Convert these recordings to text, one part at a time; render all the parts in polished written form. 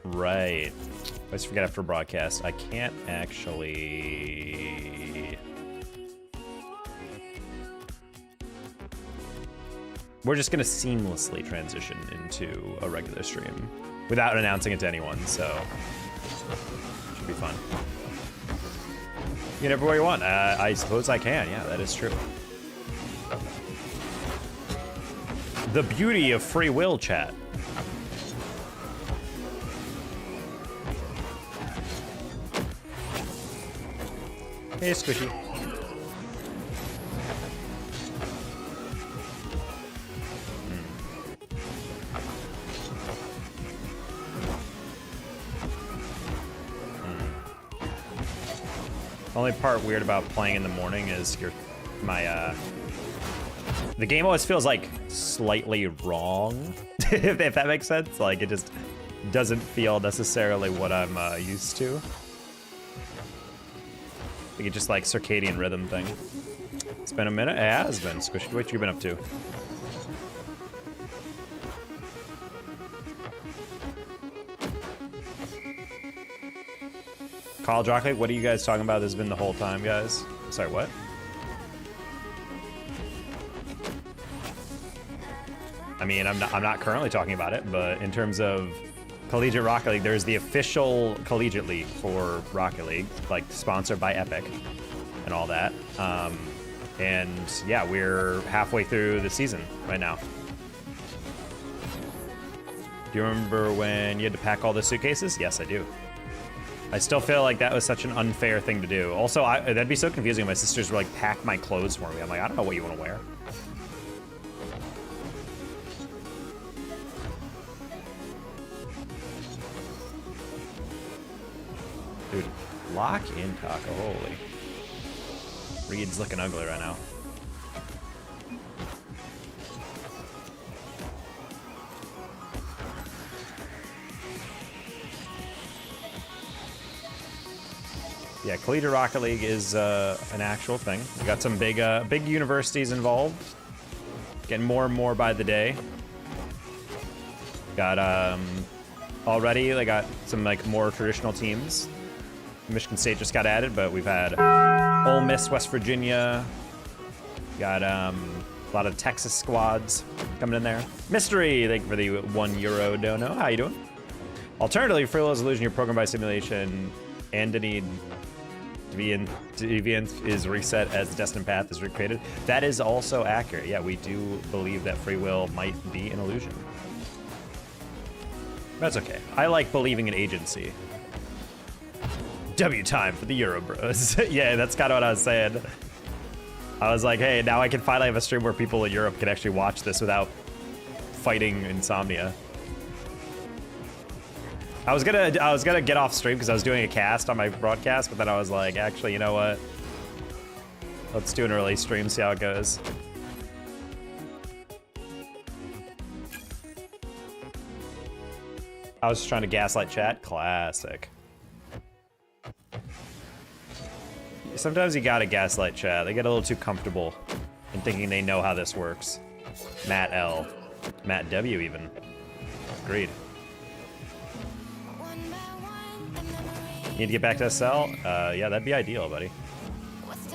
Right. I always forget after broadcast. I can't actually... We're just going to seamlessly transition into a regular stream without announcing it to anyone, so should be fun. You can everywhere you want. I suppose I can. Yeah, that is true. The beauty of free will, chat. Hey, Squishy. Only part weird about playing in the morning is the game always feels like slightly wrong, if that makes sense. Like it just doesn't feel necessarily what I'm used to. I think it's just like circadian rhythm thing. It's been a minute. It has been. Squishy, what you been up to? College Rocket League, what are you guys talking about? This has been the whole time, guys. Sorry, what? I mean, I'm not currently talking about it, but in terms of Collegiate Rocket League, there's the official Collegiate League for Rocket League, like sponsored by Epic and all that. And yeah, we're halfway through the season right now. Do you remember when you had to pack all the suitcases? Yes, I do. I still feel like that was such an unfair thing to do. Also, that'd be so confusing if my sisters were like, pack my clothes for me. I'm like, I don't know what you want to wear. Dude, lock in taco, holy. Reed's looking ugly right now. Yeah, Collegiate Rocket League is an actual thing. We got some big universities involved. Getting more and more by the day. Got already they got some like more traditional teams. Michigan State just got added, but we've had Ole Miss, West Virginia. Got a lot of Texas squads coming in there. Mystery, thank you for the €1 dono. How you doing? Alternatively, free will is illusion. You're programmed by simulation, and any deviant is reset as the destined path is recreated. That is also accurate. Yeah, we do believe that free will might be an illusion. That's okay. I like believing in agency. W time for the Euro Bros. Yeah, that's kind of what I was saying. I was like, hey, now I can finally have a stream where people in Europe can actually watch this without fighting insomnia. I was gonna get off stream because I was doing a cast on my broadcast, but then I was like, actually, you know what? Let's do an early stream, see how it goes. I was just trying to gaslight chat. Classic. Sometimes you gotta gaslight chat. They get a little too comfortable in thinking they know how this works. Matt L. Matt W. even. Agreed. You need to get back to SSL? Yeah, that'd be ideal, buddy.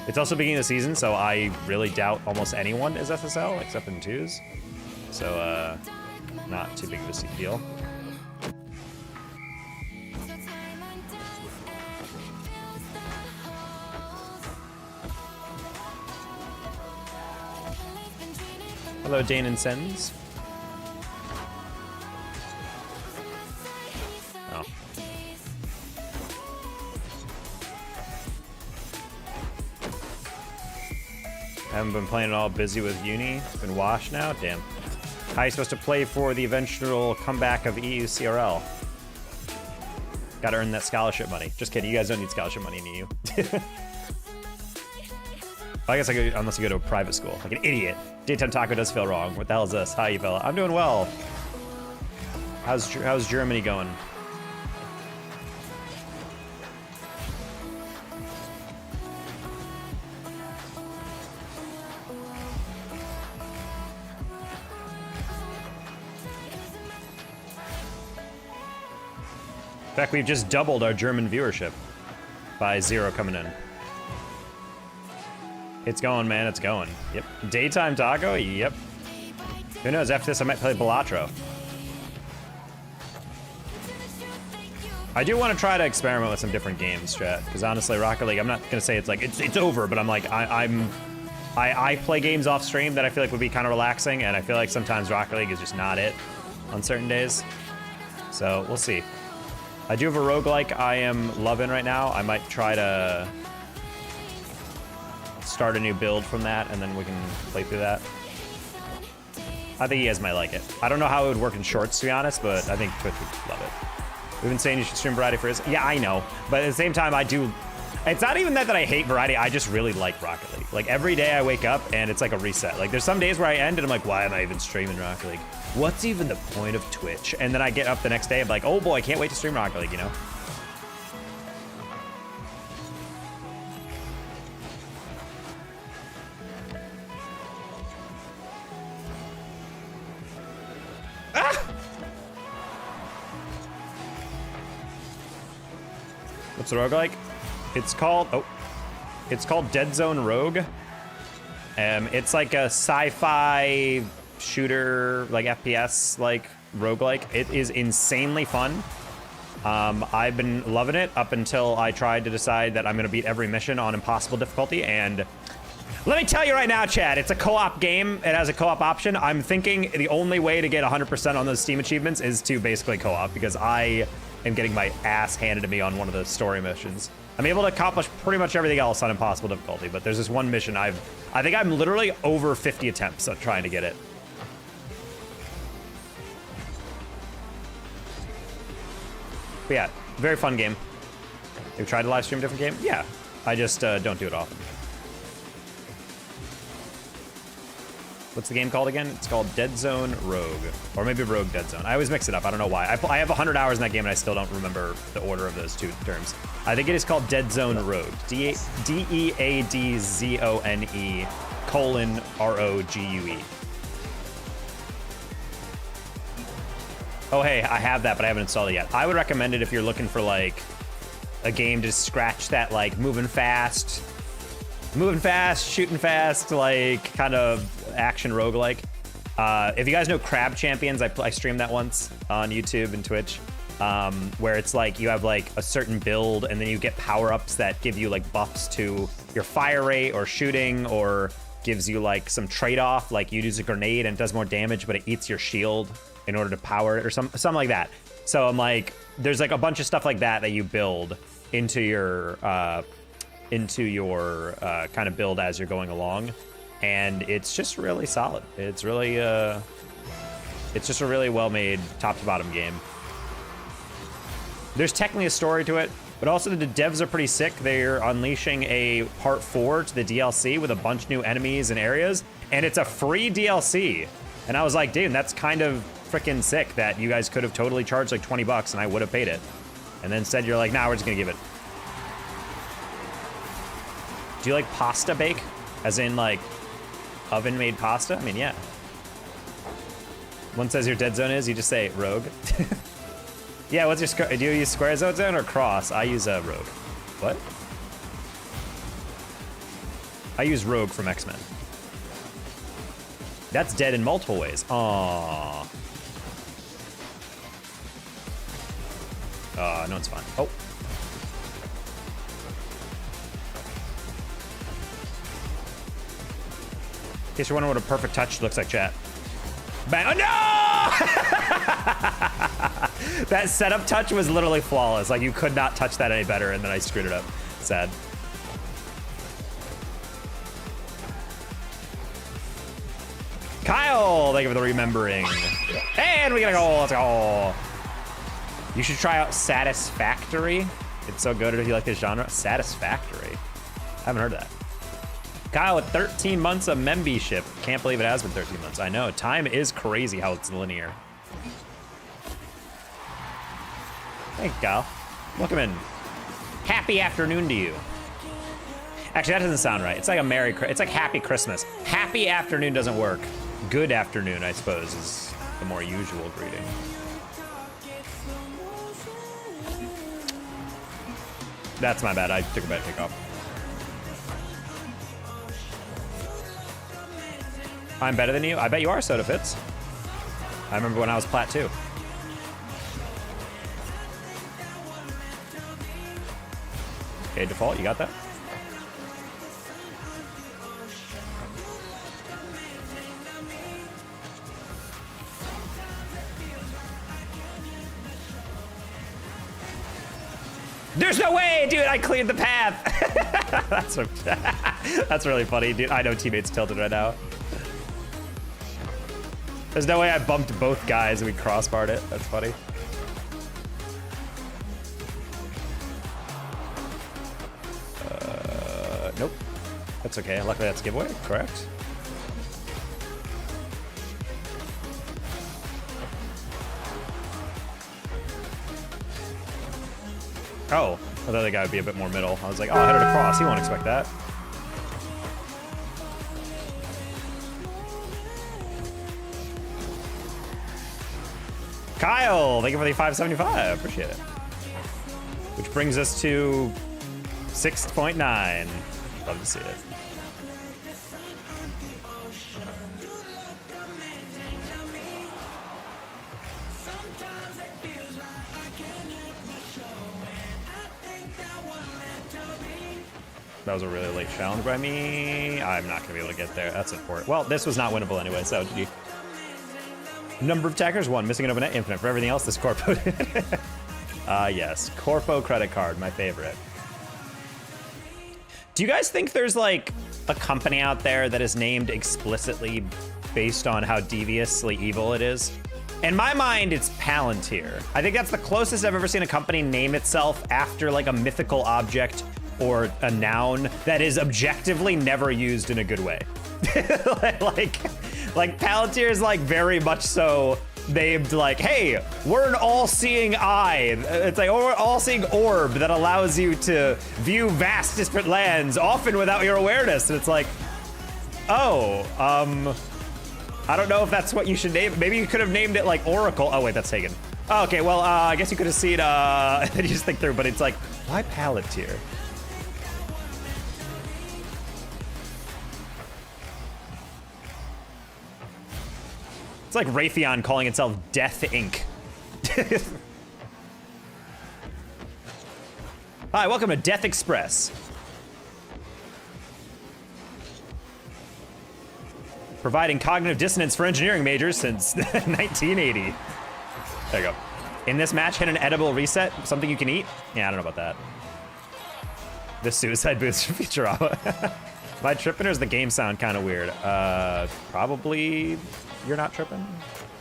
It's also beginning of the season, so I really doubt almost anyone is SSL, except in twos. So, not too big of a deal. Hello, Dane and Sens. Oh. Haven't been playing at all, busy with uni. Been washed now? Damn. How are you supposed to play for the eventual comeback of EU CRL? Gotta earn that scholarship money. Just kidding, you guys don't need scholarship money in EU. I guess I could, unless you go to a private school. Like an idiot. Daytime Taco does feel wrong. What the hell is this? How you fella? I'm doing well. How's Germany going? In fact, we've just doubled our German viewership by 0 coming in. It's going, man, it's going. Yep. Daytime taco? Yep. Who knows, after this I might play Balatro. I do want to try to experiment with some different games, chat, because honestly, Rocket League, I'm not gonna say it's like, it's over, but I'm like, I play games off stream that I feel like would be kind of relaxing, and I feel like sometimes Rocket League is just not it on certain days. So, we'll see. I do have a roguelike I am loving right now. I might try to start a new build from that, and then we can play through that. I think you guys might like it. I don't know how it would work in shorts, to be honest, but I think Twitch would love it. We've been saying you should stream variety for his. Yeah, I know, but at the same time, I do. It's not even that I hate variety. I just really like Rocket League. Like every day I wake up and it's like a reset. Like there's some days where I end and I'm like, why am I even streaming Rocket League? What's even the point of Twitch? And then I get up the next day, I'm like, oh boy, I can't wait to stream Rocket League, you know? What's the roguelike? It's called Dead Zone Rogue. It's like a sci-fi shooter, like FPS, like roguelike. It is insanely fun. I've been loving it up until I tried to decide that I'm gonna beat every mission on impossible difficulty, and let me tell you right now, Chad, it's a co-op game. It has a co-op option. I'm thinking the only way to get 100% on those Steam achievements is to basically co-op, because I am getting my ass handed to me on one of the story missions. I'm able to accomplish pretty much everything else on impossible difficulty, but there's this one mission I think I'm literally over 50 attempts at trying to get it. But yeah, very fun game. You've tried to live stream a different game? Yeah, I just don't do it often. What's the game called again? It's called Dead Zone Rogue. Or maybe Rogue Dead Zone. I always mix it up. I don't know why. I have 100 hours in that game and I still don't remember the order of those two terms. I think it is called Dead Zone Rogue. DEADZONE:ROGUE. Oh, hey, I have that, but I haven't installed it yet. I would recommend it if you're looking for, like, a game to scratch that, like, moving fast, shooting fast, like, kind of action roguelike. If you guys know Crab Champions, I streamed that once on YouTube and Twitch, where it's like you have like a certain build and then you get power-ups that give you like buffs to your fire rate or shooting, or gives you like some trade-off, like you use a grenade and it does more damage but it eats your shield in order to power it, or something like that. So I'm like, there's like a bunch of stuff like that you build into your kind of build as you're going along. And it's just really solid. It's really, it's just a really well-made top-to-bottom game. There's technically a story to it, but also the devs are pretty sick. They're unleashing a part 4 to the DLC with a bunch of new enemies and areas, and it's a free DLC. And I was like, dude, that's kind of freaking sick that you guys could have totally charged like 20 bucks and I would have paid it. And then instead you're like, nah, we're just gonna give it. Do you like pasta bake? As in like, oven-made pasta? I mean, yeah. One says your dead zone is, you just say rogue. Yeah, what's your do you use square zone or cross? I use rogue. What? I use rogue from X-Men. That's dead in multiple ways. Aww. No, it's fine. Oh. In case you're wondering what a perfect touch looks like, chat. Bang. Oh, no! That setup touch was literally flawless. Like, you could not touch that any better, and then I screwed it up. Sad. Kyle, thank you for the remembering. And we got a goal. Let's go. You should try out Satisfactory. It's so good if you like this genre. Satisfactory. I haven't heard that. Kyle with 13 months of membership. Can't believe it has been 13 months. I know, time is crazy how it's linear. Thanks, Kyle. Welcome in. Happy afternoon to you. Actually, that doesn't sound right. It's like it's like Happy Christmas. Happy afternoon doesn't work. Good afternoon, I suppose, is the more usual greeting. That's my bad. I took a bad kickoff. I'm better than you? I bet you are, Soda Fits. I remember when I was plat too. Okay, default, you got that? There's no way, dude, I cleared the path. That's really funny, dude. I know teammates tilted right now. There's no way I bumped both guys and we crossbarred it. That's funny. Nope. That's okay. Luckily that's a giveaway, correct? Oh, I thought the guy would be a bit more middle. I was like, oh, I headed across. He won't expect that. Kyle, thank you for the 575. Appreciate it. Which brings us to 6.9. Love to see it. That was a really late challenge by me. I'm not gonna be able to get there. That's important. Well, this was not winnable anyway, so GG. Number of attackers, 1. Missing an open net, infinite. For everything else, this Corpo. Yes. Corpo credit card, my favorite. Do you guys think there's like a company out there that is named explicitly based on how deviously evil it is? In my mind, it's Palantir. I think that's the closest I've ever seen a company name itself after like a mythical object or a noun that is objectively never used in a good way. like Palantir is like very much so named like, hey, we're an all-seeing eye. It's like, oh, we're all-seeing orb that allows you to view vast disparate lands, often without your awareness. And it's like, oh, I don't know if that's what you should name. Maybe you could have named it like Oracle. Oh wait, that's taken. Oh, okay, well, I guess you could have seen, and you just think through, but it's like, why Palantir? It's like Raytheon calling itself Death Inc. Hi, welcome to Death Express. Providing cognitive dissonance for engineering majors since 1980. There you go. In this match, hit an edible reset, something you can eat? Yeah, I don't know about that. This suicide boost from Futurama. Am I tripping or is the game sound kind of weird? Probably you're not tripping.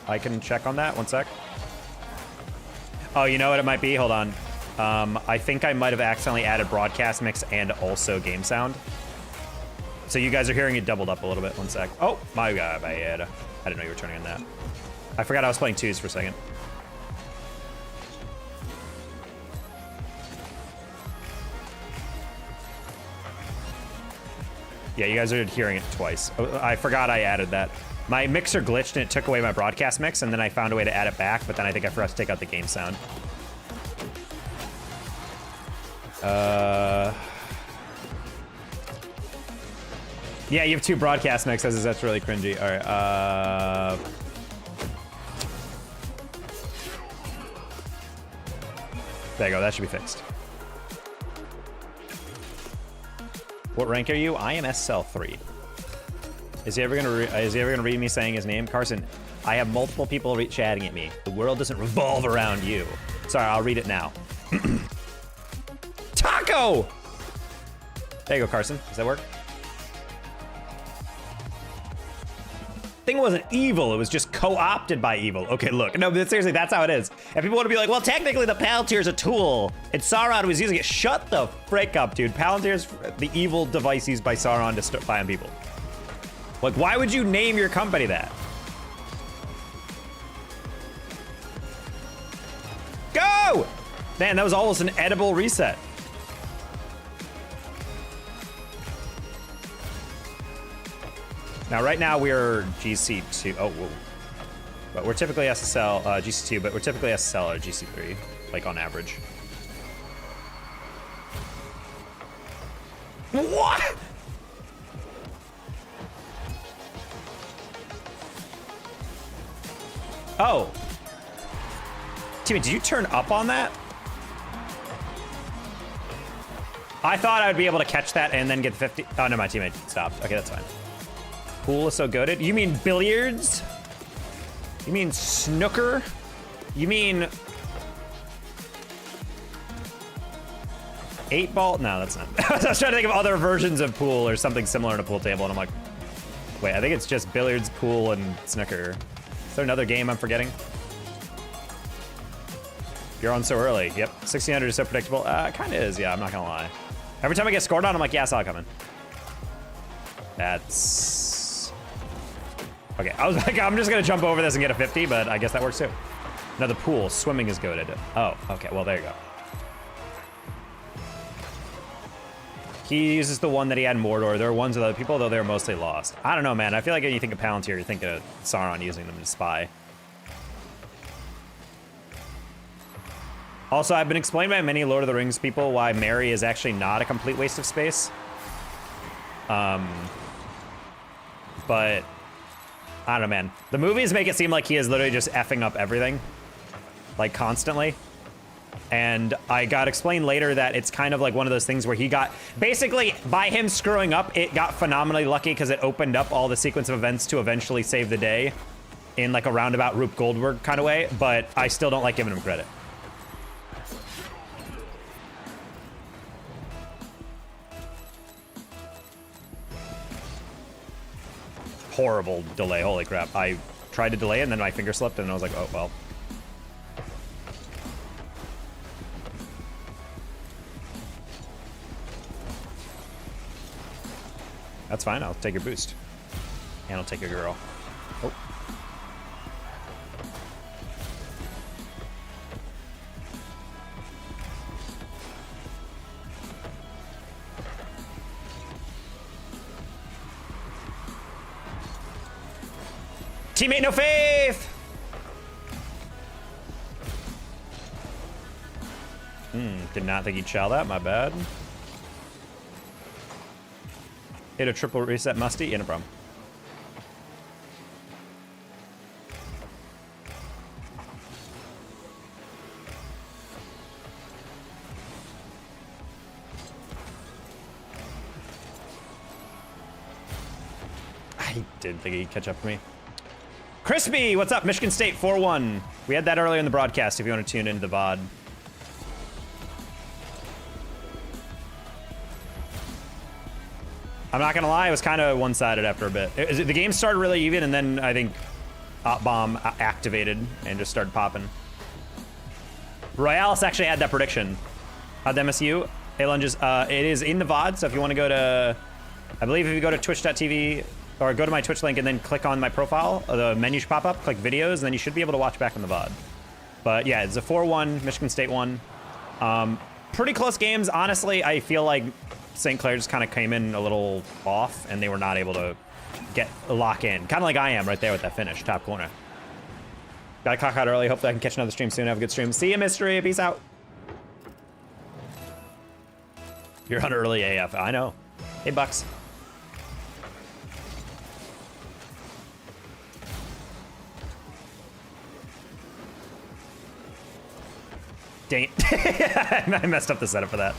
I can check on that, 1 sec. Oh, you know what it might be? Hold on. I think I might have accidentally added broadcast mix and also game sound. So you guys are hearing it doubled up a little bit, 1 sec. Oh, my God, I didn't know you were turning on that. I forgot I was playing 2s for a second. Yeah, you guys are hearing it twice. Oh, I forgot I added that. My mixer glitched and it took away my broadcast mix, and then I found a way to add it back, but then I think I forgot to take out the game sound. Yeah, you have 2 broadcast mixes. That's really cringy. All right. There you go. That should be fixed. What rank are you? I am SSL 3. Is he ever gonna read me saying his name? Carson, I have multiple people chatting at me. The world doesn't revolve around you. Sorry, I'll read it now. Taco! There you go, Carson. Does that work? Thing wasn't evil, it was just co-opted by evil. Okay, look, no, but seriously, that's how it is. And people want to be like, well, technically the Palantir is a tool, and Sauron was using it. Shut the frick up, dude. Palantir is the evil device used by Sauron to spy on people. Like, why would you name your company that? Go! Man, that was almost an edible reset. Now, right now, we're GC2. Oh, whoa. But we're typically SSL, GC2, but we're typically SSL or GC3, like on average. What? Oh. Teammate, did you turn up on that? I thought I would be able to catch that and then get 50. Oh, no, my teammate stopped. Okay, that's fine. Pool is so goated. You mean billiards? You mean snooker? You mean 8-ball? No, that's not. I was trying to think of other versions of pool or something similar in a pool table, and I'm like, wait, I think it's just billiards, pool, and snooker. Is there another game I'm forgetting? You're on so early. Yep, 1600 is so predictable. Kind of is, yeah, I'm not gonna lie. Every time I get scored on, I'm like, yeah, I saw it coming. That's... Okay, I was like, I'm just gonna jump over this and get a 50, but I guess that works too. No, the pool, swimming is goated. Oh, okay, well, there you go. He uses the one that he had in Mordor. There are ones with other people, though they're mostly lost. I don't know, man. I feel like when you think of Palantir, you're thinking of Sauron using them to spy. Also, I've been explained by many Lord of the Rings people why Merry is actually not a complete waste of space. But I don't know, man. The movies make it seem like he is literally just effing up everything, like constantly. And I got explained later that it's kind of like one of those things where he got, basically by him screwing up, it got phenomenally lucky because it opened up all the sequence of events to eventually save the day in like a roundabout Rube Goldberg kind of way, but I still don't like giving him credit. Horrible delay, holy crap. I tried to delay and then my finger slipped and I was like, oh, well. That's fine, I'll take your boost. And I'll take your girl. Oh. Teammate, no faith! Did not think he'd chow that, my bad. Hit a triple reset musty, no problem. I didn't think he'd catch up to me. Crispy, what's up? Michigan State 4-1. We had that earlier in the broadcast if you want to tune into the VOD. I'm not gonna lie, it was kind of one-sided after a bit. The game started really even, and then I think Bomb activated and just started popping. Royales actually had that prediction. The MSU, hey lunges, it is in the VOD, so if you want to go to, I believe if you go to twitch.tv, or go to my Twitch link and then click on my profile, the menu should pop up, click videos, and then you should be able to watch back on the VOD. But yeah, it's a 4-1, Michigan State won. Pretty close games, honestly. I feel like St. Clair just kind of came in a little off, and they were not able to lock in. Kind of like I am right there with that finish, top corner. Got to clock out early. Hopefully I can catch another stream soon. Have a good stream. See you, Mystery. Peace out. You're on early AF. I know. Hey, Bucks. Dang it. I messed up the setup for that.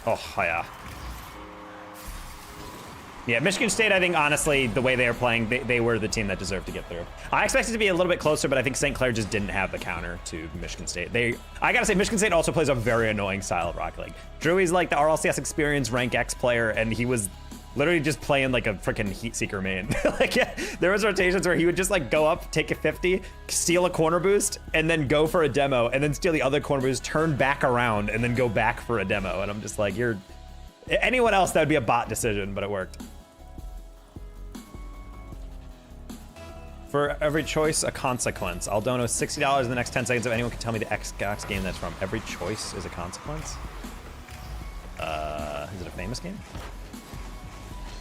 Oh, yeah. Yeah, Michigan State, I think, honestly, the way they are playing, they were the team that deserved to get through. I expected it to be a little bit closer, but I think St. Clair just didn't have the counter to Michigan State. I gotta say, Michigan State also plays a very annoying style of Rocket League. Drewey's like the RLCS Experience Rank X player, and he was literally just playing like a freaking Heat Seeker main. Like, yeah, there was rotations where he would just like go up, take a 50, steal a corner boost, and then go for a demo, and then steal the other corner boost, turn back around, and then go back for a demo. And I'm just like, anyone else, that would be a bot decision, but it worked. For every choice, a consequence. I'll donate $60 in the next 10 seconds if anyone can tell me the Xbox game that's from. Every choice is a consequence? Is it a famous game?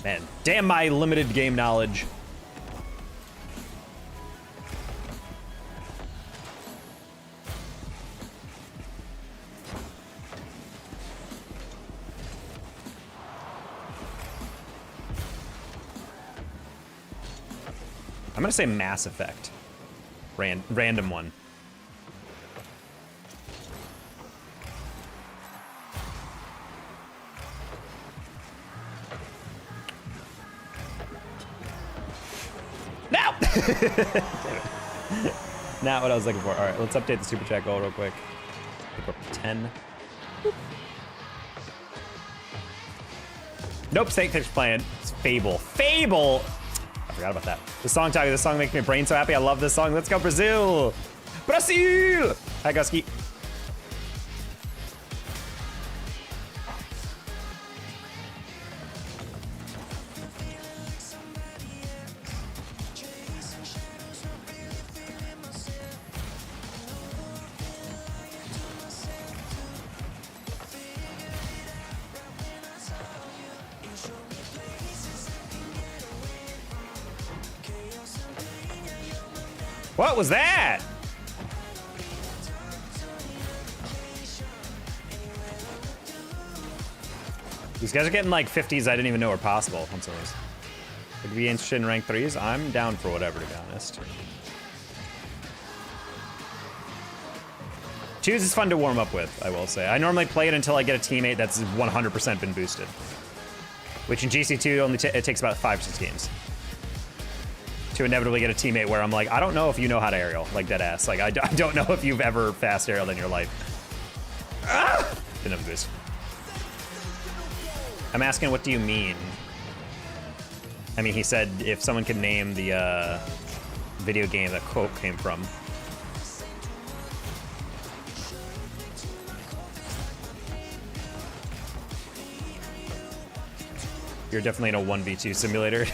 Man, damn my limited game knowledge. I'm gonna say Mass Effect. Random one. No! Not what I was looking for. All right, let's update the super chat goal real quick. I think we're up to 10. Nope, Snakefish playing. It's Fable. Fable! I forgot about that. The song talking, this song makes my brain so happy. I love this song. Let's go, Brazil! Brazil! Hi, Gusky. What was that? These guys are getting like 50s I didn't even know were possible on some of these. Would you be interested in rank 3s? I'm down for whatever, to be honest. 2s is fun to warm up with, I will say. I normally play it until I get a teammate that's 100% been boosted. Which in GC2 only it takes about 5 or 6 games. To inevitably get a teammate where I'm like, I don't know if you know how to aerial, like dead ass. Like, I don't know if you've ever fast aerialed in your life. Ah! Didn't have a boost. I'm asking, what do you mean? I mean, he said if someone could name the video game that quote came from. You're definitely in a 1v2 simulator.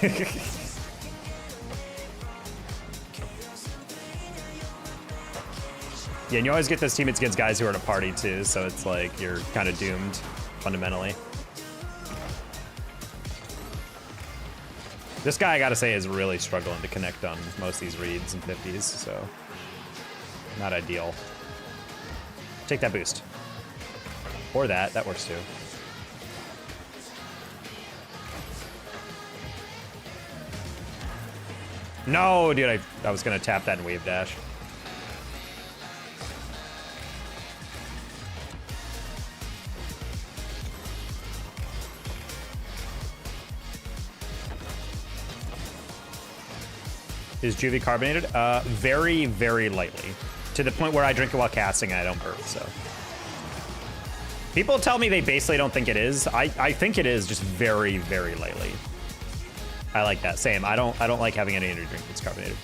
Yeah, and you always get those teammates against guys who are at a party too, so it's like you're kind of doomed, fundamentally. This guy, I gotta say, is really struggling to connect on most of these reads and 50s, so not ideal. Take that boost. Or that works too. No, dude, I was gonna tap that and wave dash. Is juvee carbonated? Very, very lightly. To the point where I drink it while casting and I don't burp, so. People tell me they basically don't think it is. I think it is, just very, very lightly. I like that. Same. I don't like having any energy drink that's carbonated.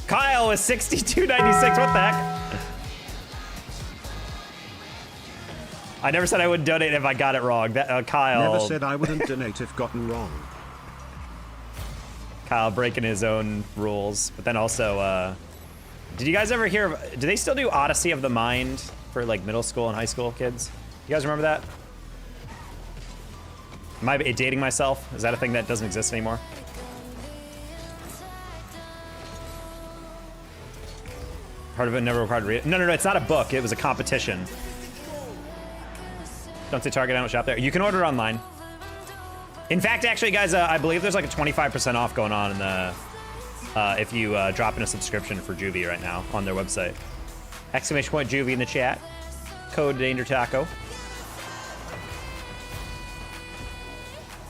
Kyle is 62.96. What the heck? I never said I wouldn't donate if I got it wrong. That, Kyle. Never said I wouldn't donate if gotten wrong. Kyle breaking his own rules, but then also, did you guys ever hear? Do they still do Odyssey of the Mind for like middle school and high school kids? You guys remember that? Am I dating myself? Is that a thing that doesn't exist anymore? Heard of it, never required to read it. No, it's not a book. It was a competition. Don't say Target, I don't shop there. You can order it online. In fact, actually, guys, I believe there's like a 25% off going on in the, if you drop in a subscription for Juvee right now on their website. Exclamation point Juvee in the chat. Code Danger Taco.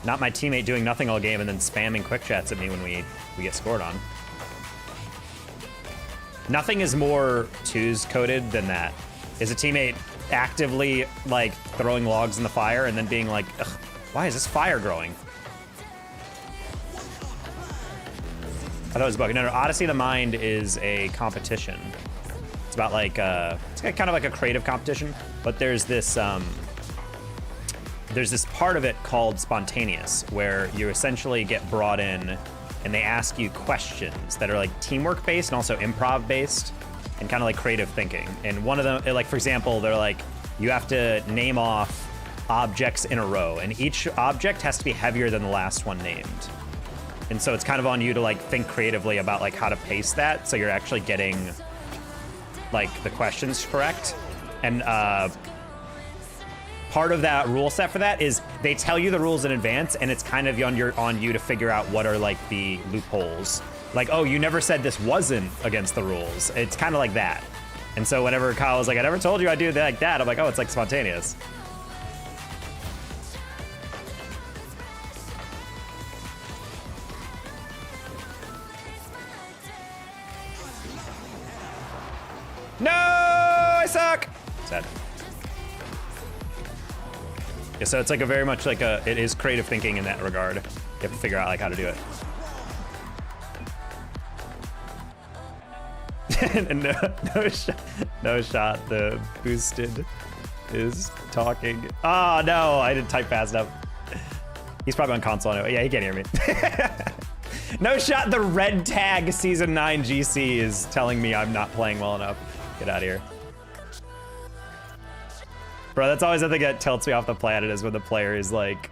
Not my teammate doing nothing all game and then spamming quick chats at me when we get scored on. Nothing is more twos coded than that. Is a teammate actively like throwing logs in the fire and then being like, ugh, why is this fire growing? I thought it was a bug. No, Odyssey of the Mind is a competition. It's about like, it's kind of like a creative competition, but there's this part of it called spontaneous, where you essentially get brought in and they ask you questions that are like teamwork based and also improv based and kind of like creative thinking. And one of them, like for example, they're like, you have to name off objects in a row, and each object has to be heavier than the last one named. And so it's kind of on you to like think creatively about like how to pace that so you're actually getting like the questions correct. And part of that rule set for that is they tell you the rules in advance, and it's kind of on you to figure out what are like the loopholes Like, oh, you never said this wasn't against the rules. It's kind of like that. And so whenever Kyle was like, I never told you I'd do that like that, I'm like, oh, it's like spontaneous. No, I suck. Sad. Yeah, so it's like a very much like it is creative thinking in that regard. You have to figure out like how to do it. no shot. The boosted is talking. Oh no, I didn't type fast enough. He's probably on console anyway. Yeah, he can't hear me. No shot. The red tag season 9 GC is telling me I'm not playing well enough. Get out of here. Bro, that's always the thing that tilts me off the planet is when the player is like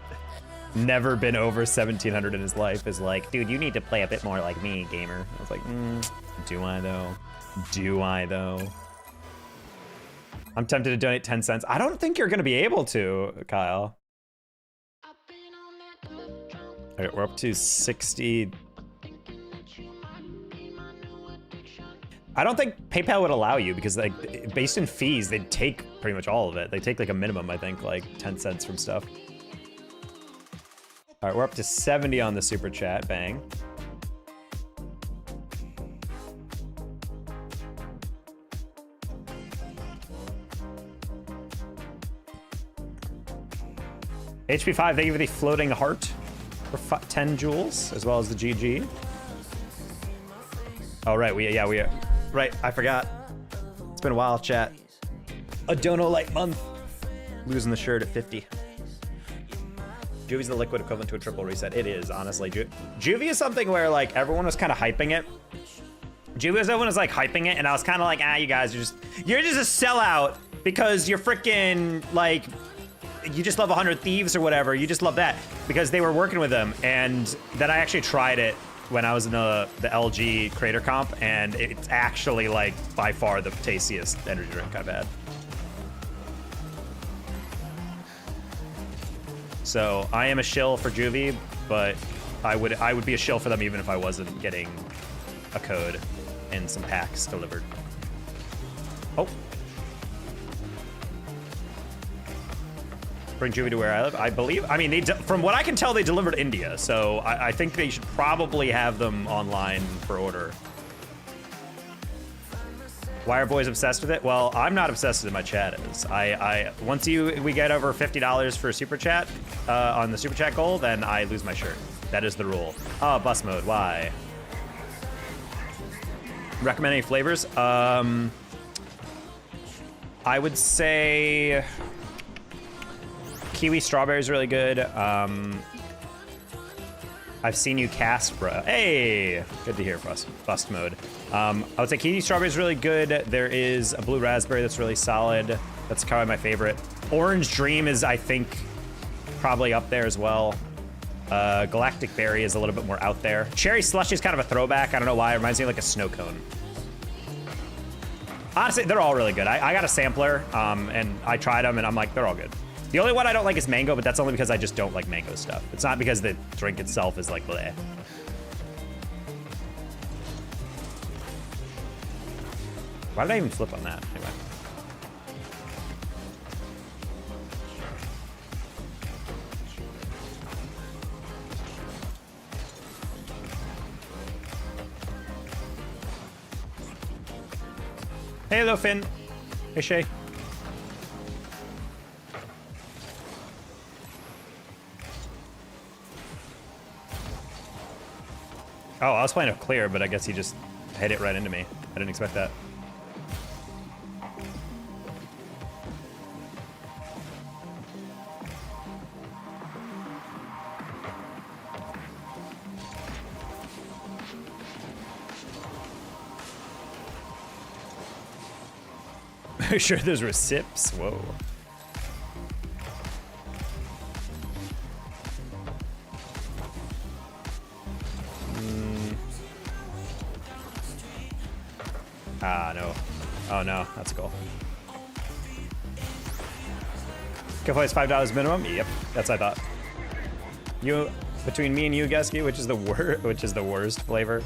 never been over 1700 in his life is like, dude, you need to play a bit more like me, gamer. I was like, do I though? Do I though? I'm tempted to donate 10 cents. I don't think you're gonna be able to, Kyle. All right, we're up to 60. I don't think PayPal would allow you because like based in fees, they'd take pretty much all of it. They take like a minimum, I think, like 10 cents from stuff. All right, we're up to 70 on the super chat, bang. HP5, thank you for the floating heart for 10 joules, as well as the GG. Oh, right, right, I forgot. It's been a while, chat. A dono light month. Losing the shirt at 50. Juvee's the liquid equivalent to a triple reset. It is, honestly. Juvee is something where, like, everyone was kind of hyping it. Everyone was, like, hyping it, and I was kind of like, you guys are you're just a sellout because you're freaking, like, you just love 100 Thieves or whatever. You just love that because they were working with them. And then I actually tried it when I was in the LG creator comp, and it's actually like by far the tastiest energy drink I've had. So I am a shill for Juvee, but I would be a shill for them even if I wasn't getting a code and some packs delivered. Oh. Bring Juvee to where I live, I believe. I mean, from what I can tell, they delivered India, so I think they should probably have them online for order. Why are boys obsessed with it? Well, I'm not obsessed with it, my chat is. Once we get over $50 for super chat on the super chat goal, then I lose my shirt. That is the rule. Oh, bus mode, why? Recommend any flavors? I would say kiwi strawberry is really good. I've seen you cast, bro. Hey, good to hear, bust mode. I would say kiwi strawberry is really good. There is a blue raspberry that's really solid. That's kind of my favorite. Orange Dream is, I think, probably up there as well. Galactic Berry is a little bit more out there. Cherry Slushy is kind of a throwback. I don't know why. It reminds me of like a snow cone. Honestly, they're all really good. I got a sampler, and I tried them, and I'm like, they're all good. The only one I don't like is mango, but that's only because I just don't like mango stuff. It's not because the drink itself is like bleh. Why did I even flip on that? Anyway. Hey, hello, Finn. Hey, Shay. Oh, I was playing it clear, but I guess he just hit it right into me. I didn't expect that. Are you sure those were sips? Whoa. Ah, no. Oh, no. That's cool. Kill is $5 minimum? Yep. That's what I thought. Between me and you, Gesky, which is the worst flavor?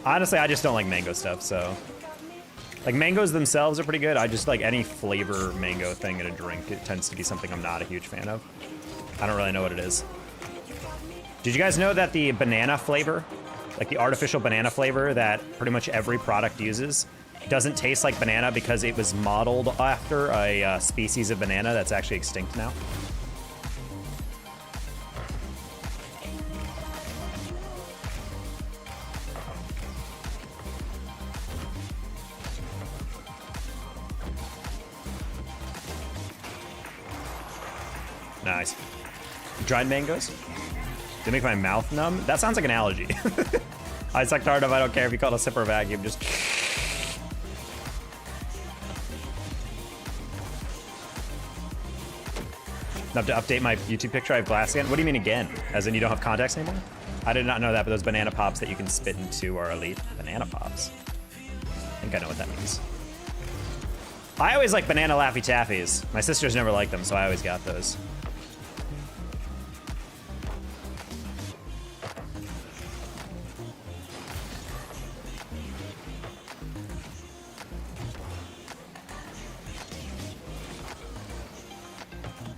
Honestly, I just don't like mango stuff, so. Like, mangoes themselves are pretty good. I just like any flavor mango thing in a drink. It tends to be something I'm not a huge fan of. I don't really know what it is. Did you guys know that the banana flavor, like the artificial banana flavor that pretty much every product uses, doesn't taste like banana because it was modeled after a species of banana that's actually extinct now? Nice. Dried mangoes? They make my mouth numb? That sounds like an allergy. I sucked hard enough, I don't care if you call it a sip or a vacuum, just... Enough to update my YouTube picture, I have glass again. What do you mean again? As in you don't have contacts anymore? I did not know that, but those banana pops that you can spit into are elite. Banana pops. I think I know what that means. I always like banana Laffy Taffies. My sisters never liked them, so I always got those.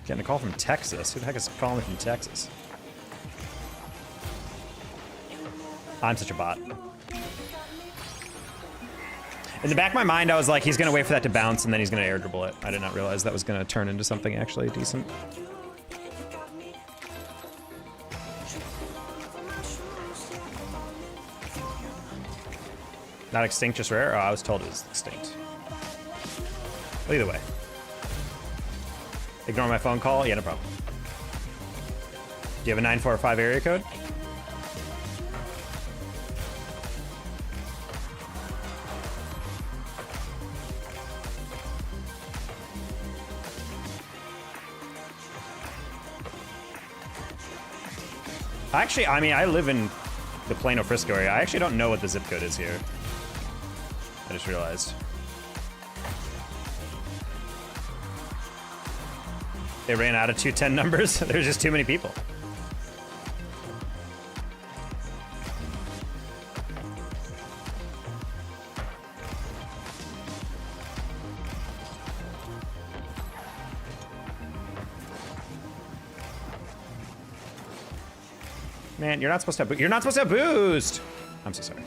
Getting a call from Texas. Who the heck is calling me from Texas? I'm such a bot. In the back of my mind, I was like, he's gonna wait for that to bounce and then he's gonna air dribble it. I did not realize that was gonna turn into something actually decent. Not extinct, just rare? Oh, I was told it was extinct. Well, either way. Ignore my phone call? Yeah, no problem. Do you have a 945 area code? Actually, I mean, I live in the Plano Frisco area. I actually don't know what the zip code is here. I just realized. They ran out of 210 numbers. There's just too many people. Man, you're not supposed to have you're not supposed to have boost. I'm so sorry.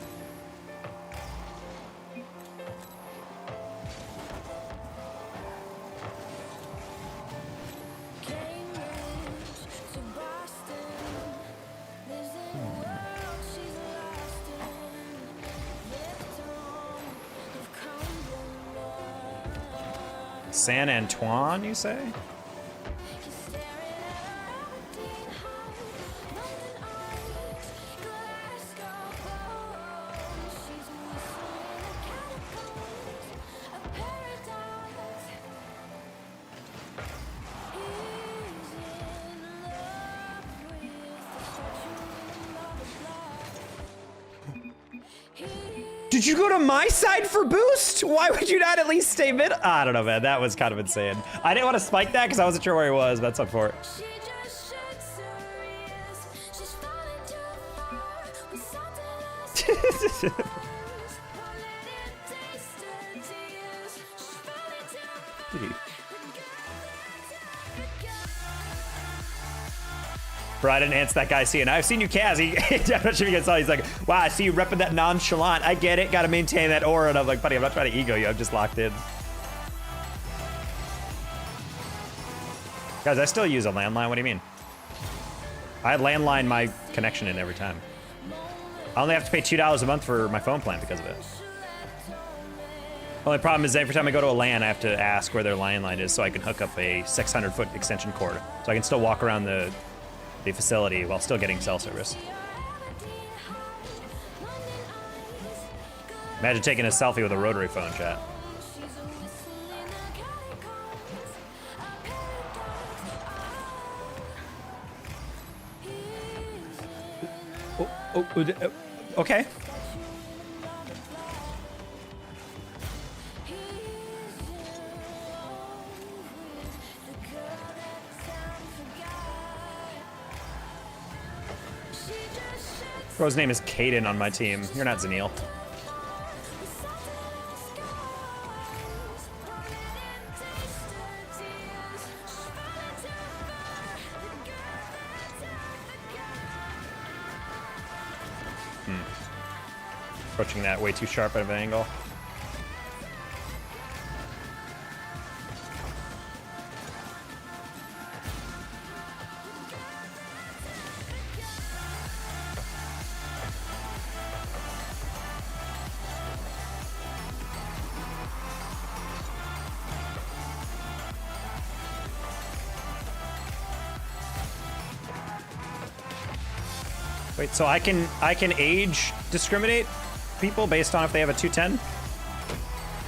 San Antoine, you say? Did you go to my side for boost? Why would you not at least stay mid? I don't know, man. That was kind of insane. I didn't want to spike that because I wasn't sure where he was, but that's up for it. Bro, I didn't answer that guy seeing. I've seen you, Kaz. I'm not sure if you guys saw. He's like, wow, I see you repping that nonchalant. I get it. Got to maintain that aura. And I'm like, buddy, I'm not trying to ego you. I'm just locked in. Guys, I still use a landline. What do you mean? I landline my connection in every time. I only have to pay $2 a month for my phone plan because of it. Only problem is every time I go to a LAN, I have to ask where their landline is so I can hook up a 600-foot extension cord. So I can still walk around the facility while still getting cell service. Imagine taking a selfie with a rotary phone, chat. Okay. Bro's name is Caden on my team. You're not Zanil. Approaching that way too sharp out of an angle. Wait, so I can age discriminate people based on if they have a 210?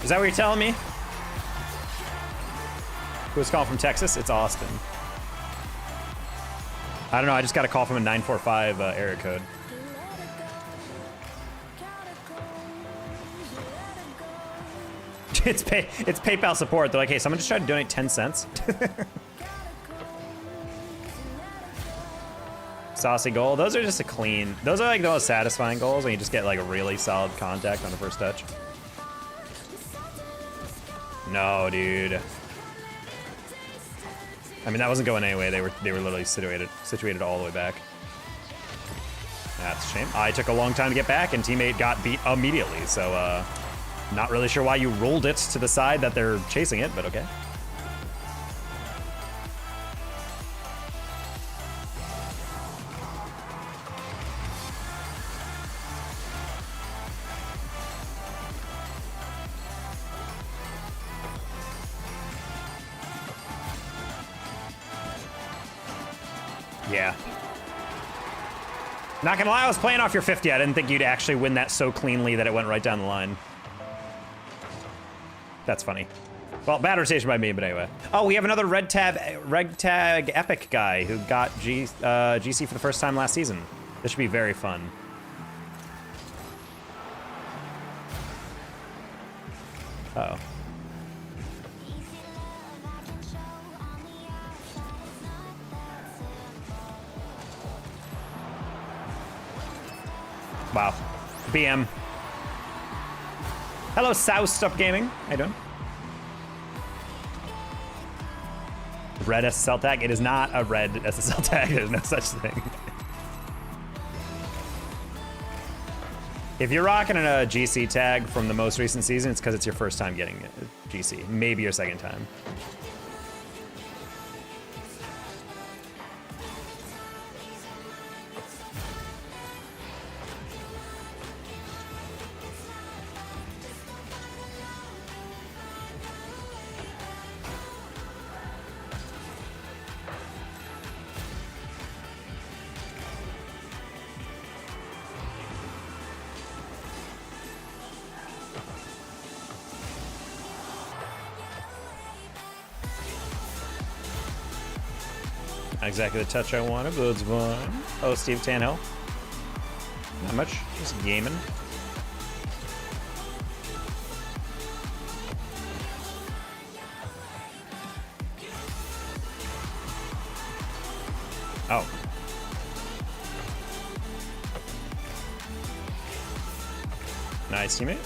Is that what you're telling me? Who's calling from Texas? It's Austin. I don't know, I just got a call from a 945 area code. It's PayPal support. They're like, hey, someone just tried to donate 10 cents. Saucy goal. Those are just a clean. Those are like the most satisfying goals when you just get like a really solid contact on the first touch. No, dude. I mean, that wasn't going anyway. They were literally situated all the way back. That's a shame. I took a long time to get back, and teammate got beat immediately. So, not really sure why you rolled it to the side that they're chasing it, but okay. Yeah. Not gonna lie, I was playing off your 50. I didn't think you'd actually win that so cleanly that it went right down the line. That's funny. Well, bad rotation by me, but anyway. Oh, we have another red tag epic guy who got GC for the first time last season. This should be very fun. Uh-oh. Wow. BM. Hello, Soused Up Gaming. How you doing? Red SSL tag? It is not a red SSL tag. There's no such thing. If you're rocking a GC tag from the most recent season, it's because it's your first time getting a GC. Maybe your second time. Not exactly the touch I wanted, but it's fine. Oh, Steve Tanhill. Not much, just gaming. Oh. Nice teammate.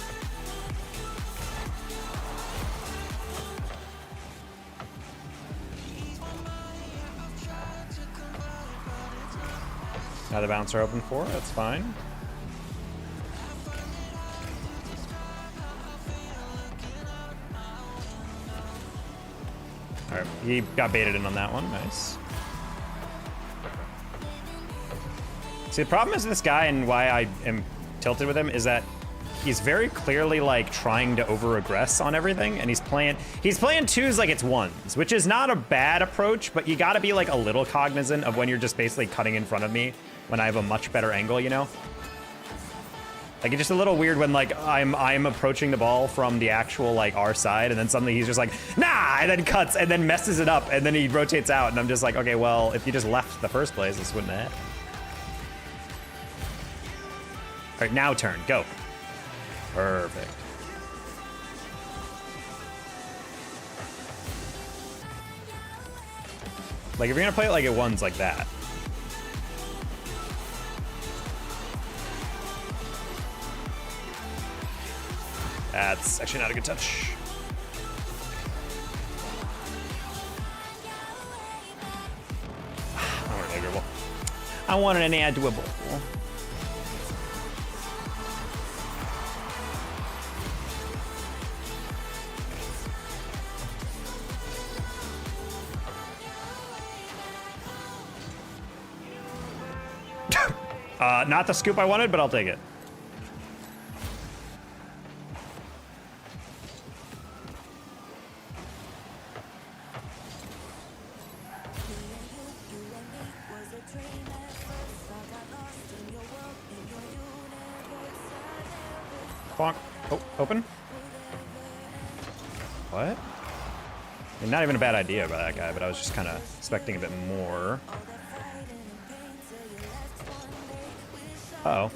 Now the bouncer open for, that's fine. All right, he got baited in on that one, nice. See, the problem is this guy and why I am tilted with him is that he's very clearly like trying to over-aggress on everything, and he's playing twos like it's ones, which is not a bad approach, but you gotta be like a little cognizant of when you're just basically cutting in front of me when I have a much better angle, you know? Like, it's just a little weird when like I'm approaching the ball from the actual like our side, and then suddenly he's just like, nah, and then cuts and then messes it up, and then he rotates out, and I'm just like, okay, well, if you just left the first place, this wouldn't have happened. All right, now turn, go. Perfect. Like, if you're gonna play it like it ones like that. That's actually not a good touch. I want an air dribble. I wanted an air dribble. Not the scoop I wanted, but I'll take it. Bonk. Oh, open. What? I mean, not even a bad idea by that guy, but I was just kind of expecting a bit more. Uh-oh.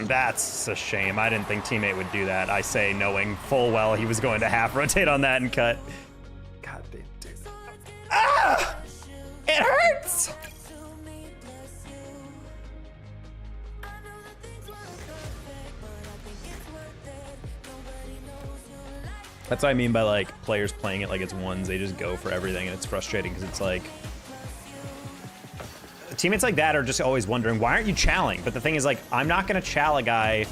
That's a shame. I didn't think teammate would do that. I say knowing full well he was going to half rotate on that and cut. God, dude. Ah! It hurts! That's what I mean by like players playing it like it's ones. They just go for everything and it's frustrating because it's like teammates like that are just always wondering, why aren't you challing? But the thing is, like, I'm not gonna chal a guy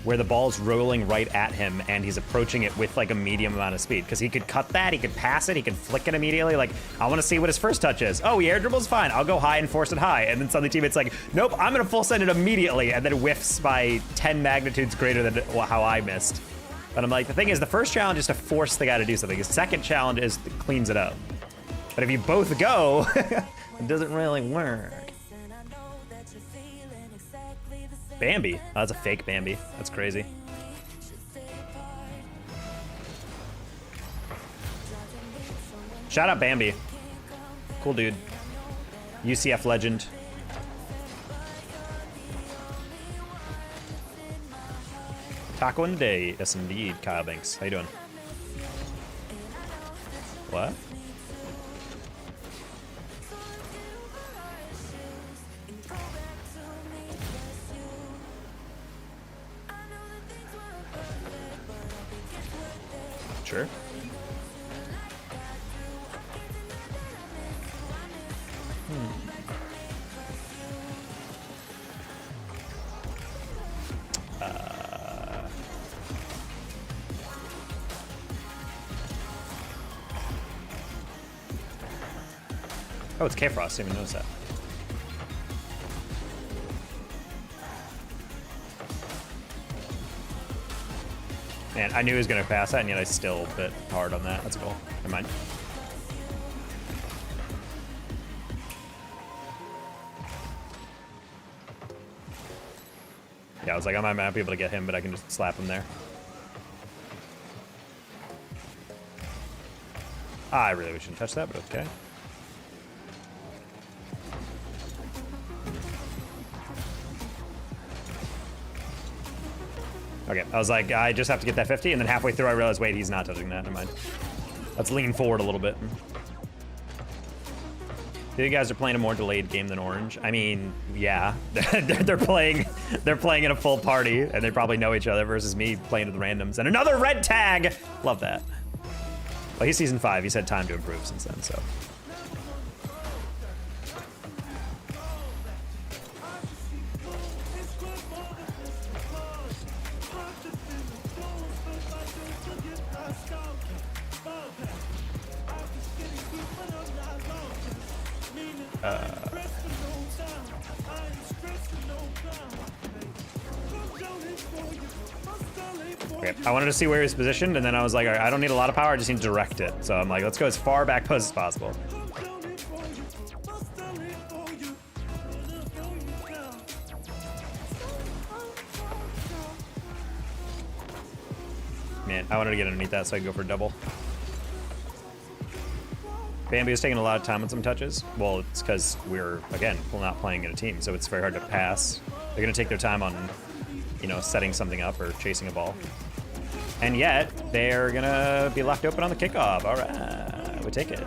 where the ball's rolling right at him and he's approaching it with like a medium amount of speed, because he could cut that, he could pass it, he could flick it immediately. Like, I want to see what his first touch is. Oh, he air dribbles, fine. I'll go high and force it high. And then suddenly teammate's like, nope, I'm gonna full send it immediately, and then whiffs by 10 magnitudes greater than how I missed. But I'm like, the thing is, the first challenge is to force the guy to do something. The second challenge is cleans it up. But if you both go, it doesn't really work. Bambi. Oh, that's a fake Bambi. That's crazy. Shout out Bambi. Cool dude. UCF legend. Taco in the day. Yes, indeed. Kyle Banks. How you doing? What? Sure. Oh, it's K-Frost. I didn't even notice that. Man, I knew he was going to pass that, and yet I still bit hard on that. That's a goal. Never mind. Yeah, I was like, I might not be able to get him, but I can just slap him there. I really shouldn't touch that, but okay. Okay, I was like, I just have to get that 50, and then halfway through I realized, wait, he's not touching that. Never mind. Let's lean forward a little bit. You guys are playing a more delayed game than Orange. I mean, yeah, they're playing in a full party, and they probably know each other versus me playing with randoms. And another red tag. Love that. Well, he's season 5. He's had time to improve since then, so. Okay, I wanted to see where he was positioned, and then I was like, all right, I don't need a lot of power, I just need to direct it. So I'm like, let's go as far back post as possible. Man, I wanted to get underneath that so I could go for a double. Bambi is taking a lot of time on some touches. Well, it's because we're, again, not playing in a team, so it's very hard to pass. They're going to take their time on, you know, setting something up or chasing a ball. And yet, they're going to be left open on the kickoff. All right, we take it.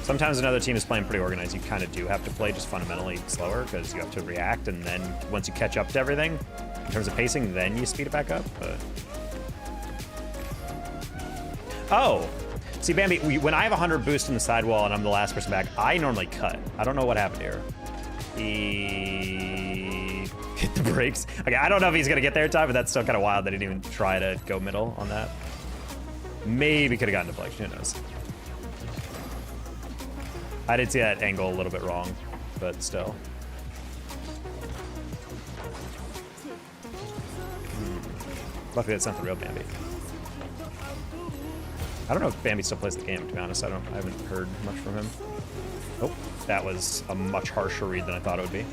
Sometimes another team is playing pretty organized. You kind of do have to play just fundamentally slower because you have to react, and then once you catch up to everything, in terms of pacing, then you speed it back up. But oh, see, Bambi, when I have 100 boost in the sidewall and I'm the last person back, I normally cut. I don't know what happened here. He hit the brakes. Okay, I don't know if he's gonna get there in time, but that's still kind of wild that he didn't even try to go middle on that. Maybe could have gotten deflection, who knows? I did see that angle a little bit wrong, but still. Luckily that's not the real Bambi. I don't know if Bambi still plays the game, to be honest. I haven't heard much from him. Oh, that was a much harsher read than I thought it would be.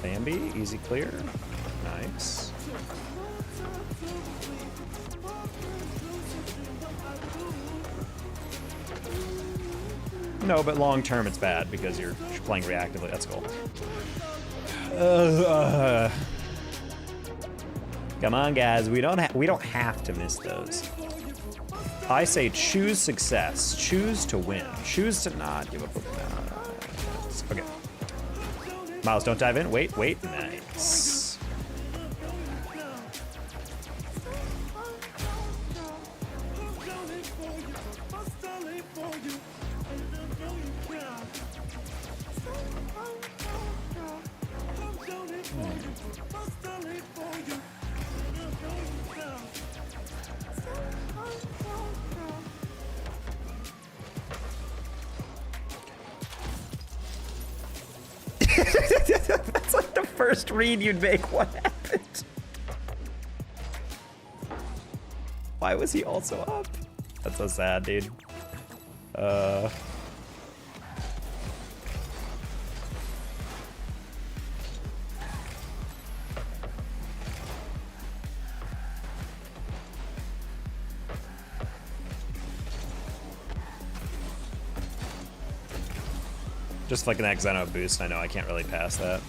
Bambi, easy clear. Nice. No, but long term it's bad because you're playing reactively. That's cool. Come on, guys. We don't have to miss those. I say choose success. Choose to win. Choose to not give up. Okay. Miles, don't dive in. Wait. Nice. That's like the first read you'd make. What happened? Why was he also up? That's so sad, dude. Just flicking that because I don't have boost. I know I can't really pass that.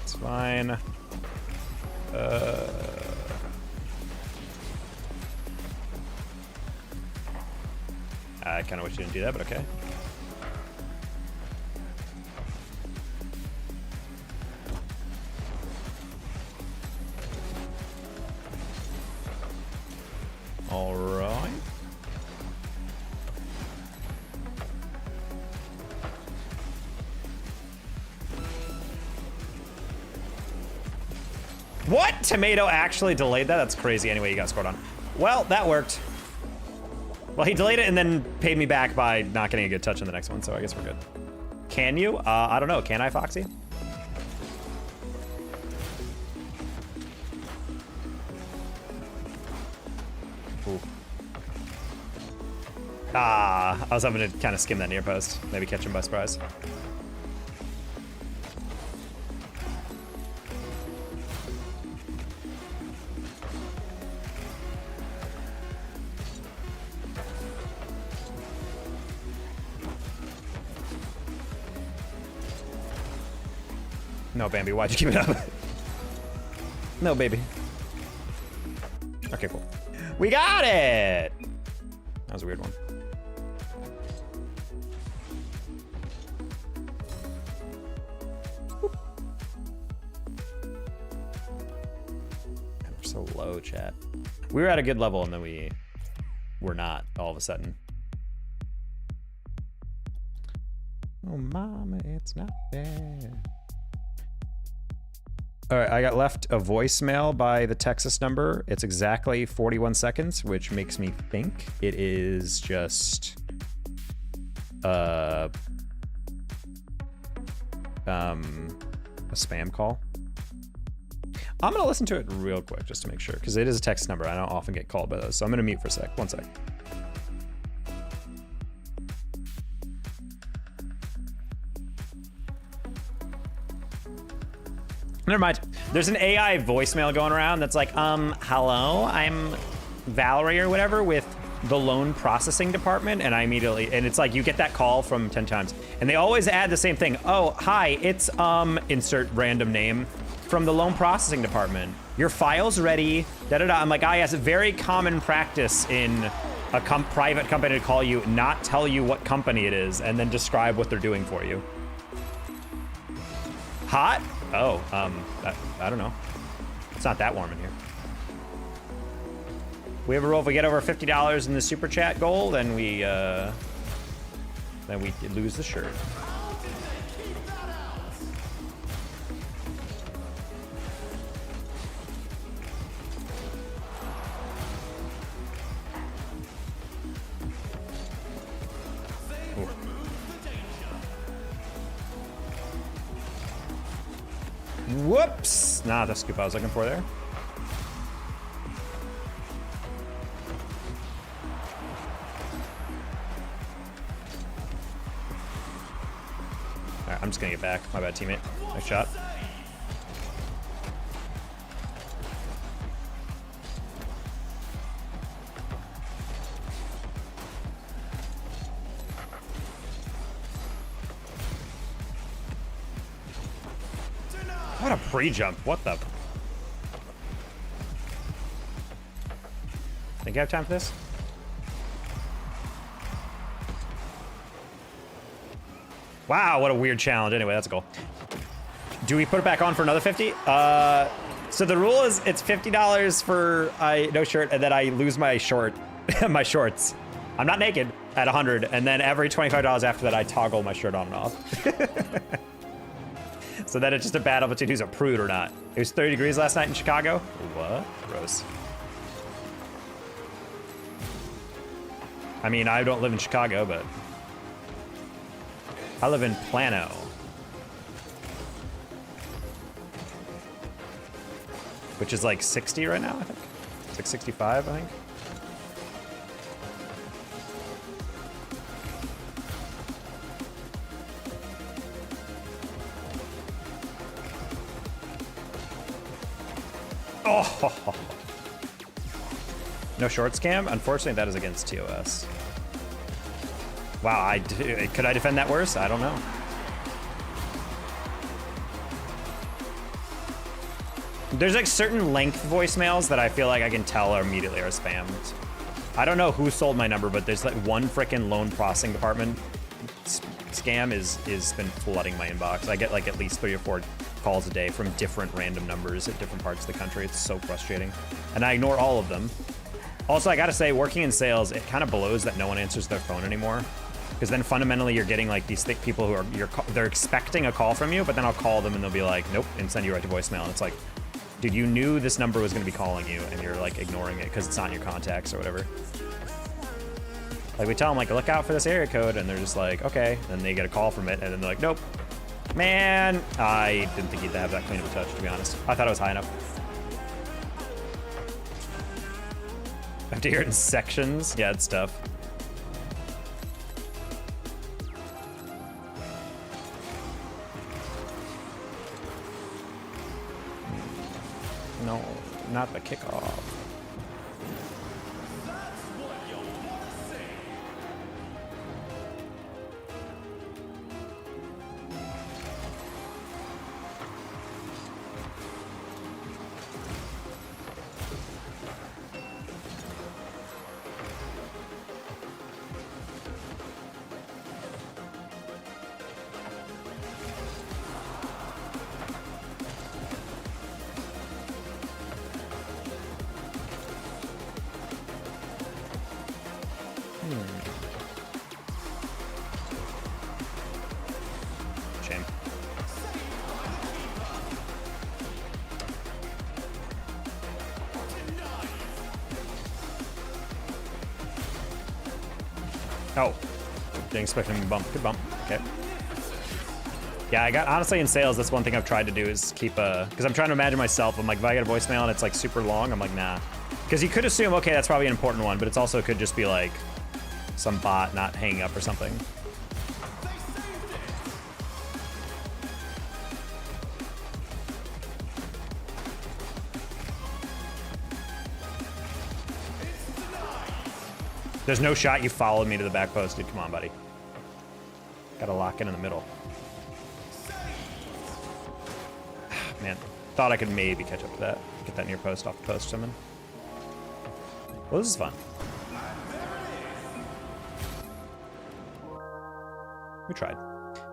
It's fine. I kind of wish you didn't do that, but okay. All right. What? Tomato actually delayed that? That's crazy. Anyway, you got scored on. Well, that worked. Well, he delayed it and then paid me back by not getting a good touch on the next one, so I guess we're good. Can you? I don't know. Can I, Foxy? Ooh. I was hoping to kind of skim that near post. Maybe catch him by surprise. No, Bambi, why'd you keep it up? No, baby. Okay, cool. We got it! That was a weird one. Man, we're so low, chat. We were at a good level and then we were not all of a sudden. Oh, mama, it's not fair. All right, I got left a voicemail by the Texas number. It's exactly 41 seconds, which makes me think it is just a spam call. I'm gonna listen to it real quick just to make sure, because it is a Texas number. I don't often get called by those, so I'm gonna mute for a sec. 1 sec. Never mind. There's an AI voicemail going around that's like, hello, I'm Valerie or whatever with the loan processing department, and it's like you get that call from 10 times, and they always add the same thing. Oh, hi, it's insert random name from the loan processing department. Your file's ready. Da da da. I'm like, yes, a very common practice in a private company to call you, not tell you what company it is, and then describe what they're doing for you. Hot? Oh, I don't know. It's not that warm in here. We have a rule: if we get over $50 in the super chat goal, then we lose the shirt. Ooh. Whoops! Nah, the scoop I was looking for there. Alright, I'm just gonna get back. My bad, teammate. Nice shot. What a pre-jump. What the? Think you have time for this? Wow, what a weird challenge. Anyway, that's a goal. Do we put it back on for another 50? So the rule is it's $50 for no shirt, and then I lose my my shorts. I'm not naked at 100, and then every $25 after that, I toggle my shirt on and off. So then it's just a battle between who's a prude or not. It was 30 degrees last night in Chicago. What? Gross. I mean, I don't live in Chicago, but I live in Plano. Which is like 60 right now, I think. It's like 65, I think. Oh! No short scam? Unfortunately, that is against TOS. Wow, could I defend that worse? I don't know. There's like certain length voicemails that I feel like I can tell are immediately are spammed. I don't know who sold my number, but there's like one frickin' loan processing department scam is been flooding my inbox. I get like at least 3 or 4 calls a day from different random numbers at different parts of the country. It's so frustrating. And I ignore all of them. Also, I gotta say, working in sales, it kind of blows that no one answers their phone anymore. Because then fundamentally you're getting like these thick people who are, they're expecting a call from you, but then I'll call them and they'll be like, nope, and send you right to voicemail. And it's like, dude, you knew this number was gonna be calling you and you're like ignoring it because it's not in your contacts or whatever. Like we tell them like, look out for this area code, and they're just like, okay. Then they get a call from it and then they're like, nope. Man, I didn't think you'd have that clean of a touch, to be honest. I thought it was high enough. I have to hear it in sections. Yeah, it's tough. No, not the kickoff. Shame. Oh, didn't expect him to bump. Good bump. Okay. Yeah, I got, honestly, in sales, that's one thing I've tried to do is keep because I'm trying to imagine myself. I'm like, if I get a voicemail and it's like super long, I'm like, nah. Because you could assume, okay, that's probably an important one, but it's also could just be like some bot not hanging up or something. There's no shot you followed me to the back post, dude. Come on, buddy. Gotta lock in the middle. Man, thought I could maybe catch up to that. Get that near post off the post or something. Well, this is fun. We tried.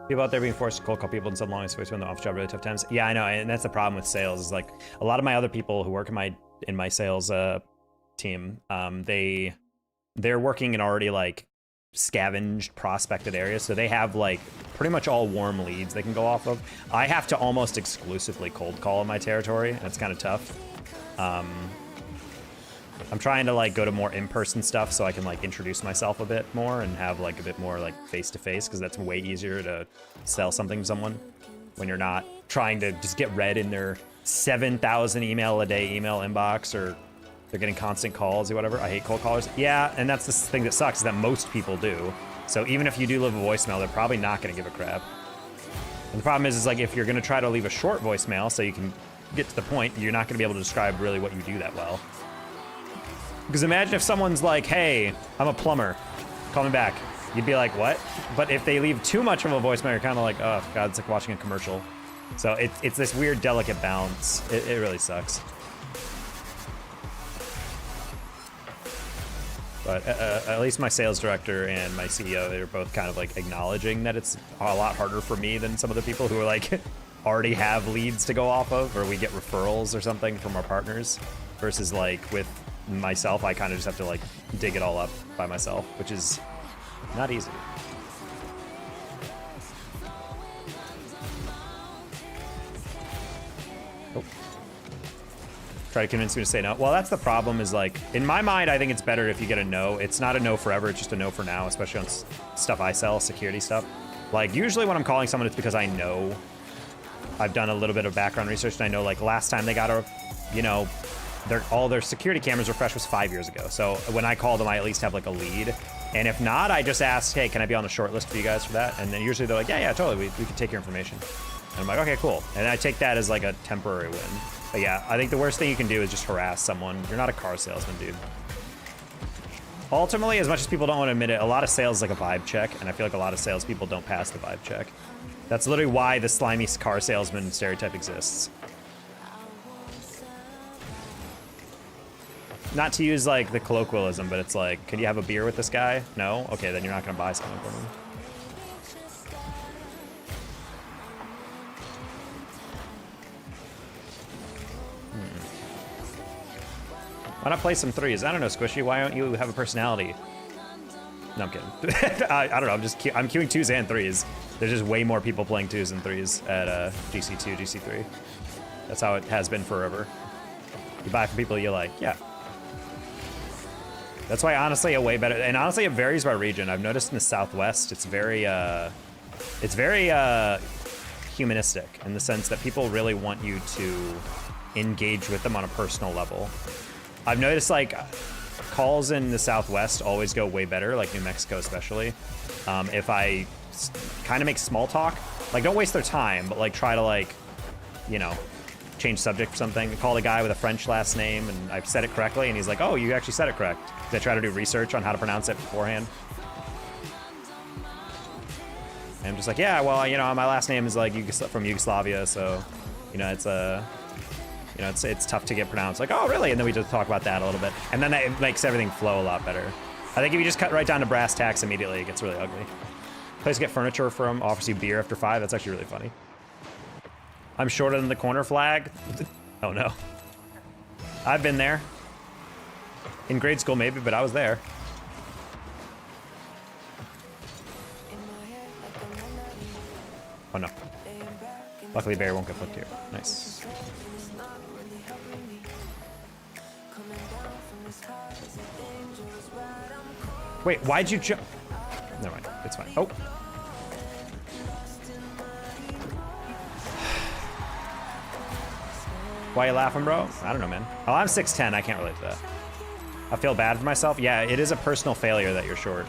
People out there being forced to cold call people in some long space when the off job really tough times. Yeah, I know, and that's the problem with sales. Is like a lot of my other people who work in my sales team, they're working in already like scavenged prospected areas, so they have like pretty much all warm leads they can go off of. I have to almost exclusively cold call in my territory, and it's kind of tough. I'm trying to like go to more in-person stuff so I can like introduce myself a bit more and have like a bit more like face-to-face, because that's way easier to sell something to someone when you're not trying to just get read in their 7,000 email a day email inbox, or they're getting constant calls or whatever. I hate cold callers. Yeah, and that's the thing that sucks, is that most people do. So even if you do leave a voicemail, they're probably not going to give a crap. And the problem is like if you're going to try to leave a short voicemail so you can get to the point, you're not going to be able to describe really what you do that well. Because imagine if someone's like, hey, I'm a plumber, call me back. You'd be like, what? But if they leave too much of a voicemail, you're kind of like, oh, God, it's like watching a commercial. So it's this weird, delicate balance. It really sucks. But at least my sales director and my CEO, they're both kind of like acknowledging that it's a lot harder for me than some of the people who are like already have leads to go off of, or we get referrals or something from our partners, versus like with myself, I kind of just have to like dig it all up by myself, which is not easy. Oh. Try to convince me to say no. Well, that's the problem, is like, in my mind, I think it's better if you get a no. It's not a no forever, it's just a no for now, especially on stuff I sell, security stuff. Like, usually when I'm calling someone, it's because I know, I've done a little bit of background research, and I know like last time they got a, you know, all their security cameras refresh was 5 years ago. So when I call them, I at least have like a lead. And if not, I just ask, hey, can I be on the short list for you guys for that? And then usually they're like, yeah, totally, we can take your information. And I'm like, okay, cool. And I take that as like a temporary win. But yeah, I think the worst thing you can do is just harass someone. You're not a car salesman, dude. Ultimately, as much as people don't want to admit it, a lot of sales is like a vibe check. And I feel like a lot of salespeople don't pass the vibe check. That's literally why the slimy car salesman stereotype exists. Not to use like the colloquialism, but it's like, can you have a beer with this guy? No? Okay, then you're not gonna buy something from him. Why not play some threes? I don't know, Squishy, why don't you have a personality? No, I'm kidding. I don't know, I'm queuing twos and threes. There's just way more people playing twos and threes at GC2, GC3. That's how it has been forever. You buy from people you like, yeah. That's why, honestly, a way better, and honestly, it varies by region. I've noticed in the Southwest, it's very humanistic in the sense that people really want you to engage with them on a personal level. I've noticed like calls in the Southwest always go way better, like New Mexico especially. If I kind of make small talk, like don't waste their time, but like try to like, you know, change subject for something. I called a guy with a French last name and I've said it correctly, and he's like, oh, you actually said it correct. I try to do research on how to pronounce it beforehand. And I'm just like, yeah, well, you know, my last name is like from Yugoslavia, so, you know, it's you know, it's tough to get pronounced. Like, oh, really? And then we just talk about that a little bit, and then that makes everything flow a lot better. I think if you just cut right down to brass tacks immediately, it gets really ugly. Place to get furniture from offers you beer after 5. That's actually really funny. I'm shorter than the corner flag. Oh no. I've been there. In grade school maybe, but I was there. Oh no. Luckily Barry won't get flipped here. Nice. Wait, why'd you jump? Never mind, it's fine. Oh. Why you laughing, bro? I don't know, man. Oh, I'm 6'10", I can't relate to that. I feel bad for myself. Yeah, it is a personal failure that you're short.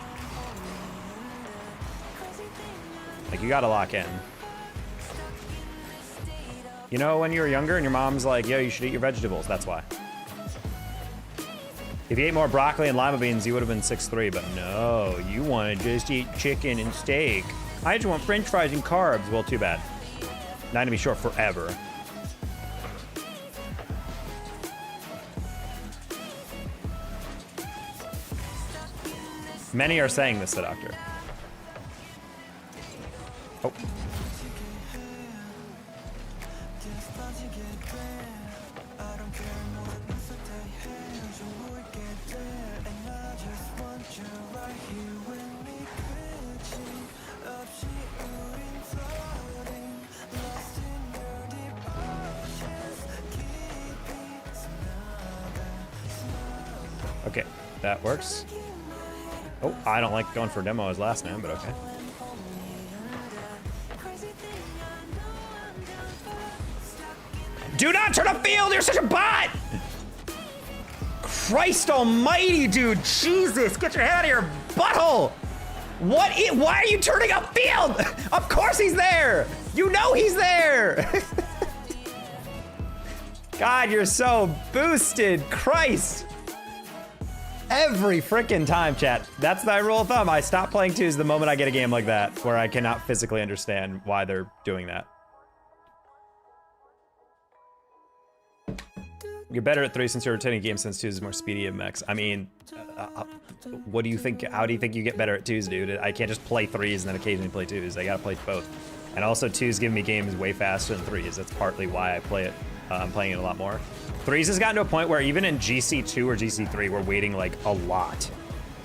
Like, you gotta lock in. You know, when you were younger and your mom's like, yo, you should eat your vegetables, that's why. If you ate more broccoli and lima beans, you would have been 6'3", but no, you want to just eat chicken and steak. I just want french fries and carbs. Well, too bad. Not gonna be short forever. Many are saying this, the doctor. Oh. Okay, that works. Oh, I don't like going for demo as last name, but okay. Do not turn up field! You're such a bot! Christ almighty, dude! Jesus, get your head out of your butthole! Why are you turning up field? Of course he's there! You know he's there! God, you're so boosted, Christ! Every freaking time, chat. That's my rule of thumb. I stop playing twos the moment I get a game like that, where I cannot physically understand why they're doing that. You're better at three since you're rotating game since twos is more speedy and max. I mean, what do you think? How do you think you get better at twos, dude? I can't just play threes and then occasionally play twos. I gotta play both. And also twos give me games way faster than threes. That's partly why I play it. I'm playing it a lot more. Threes has gotten to a point where even in GC2 or GC3, we're waiting like a lot.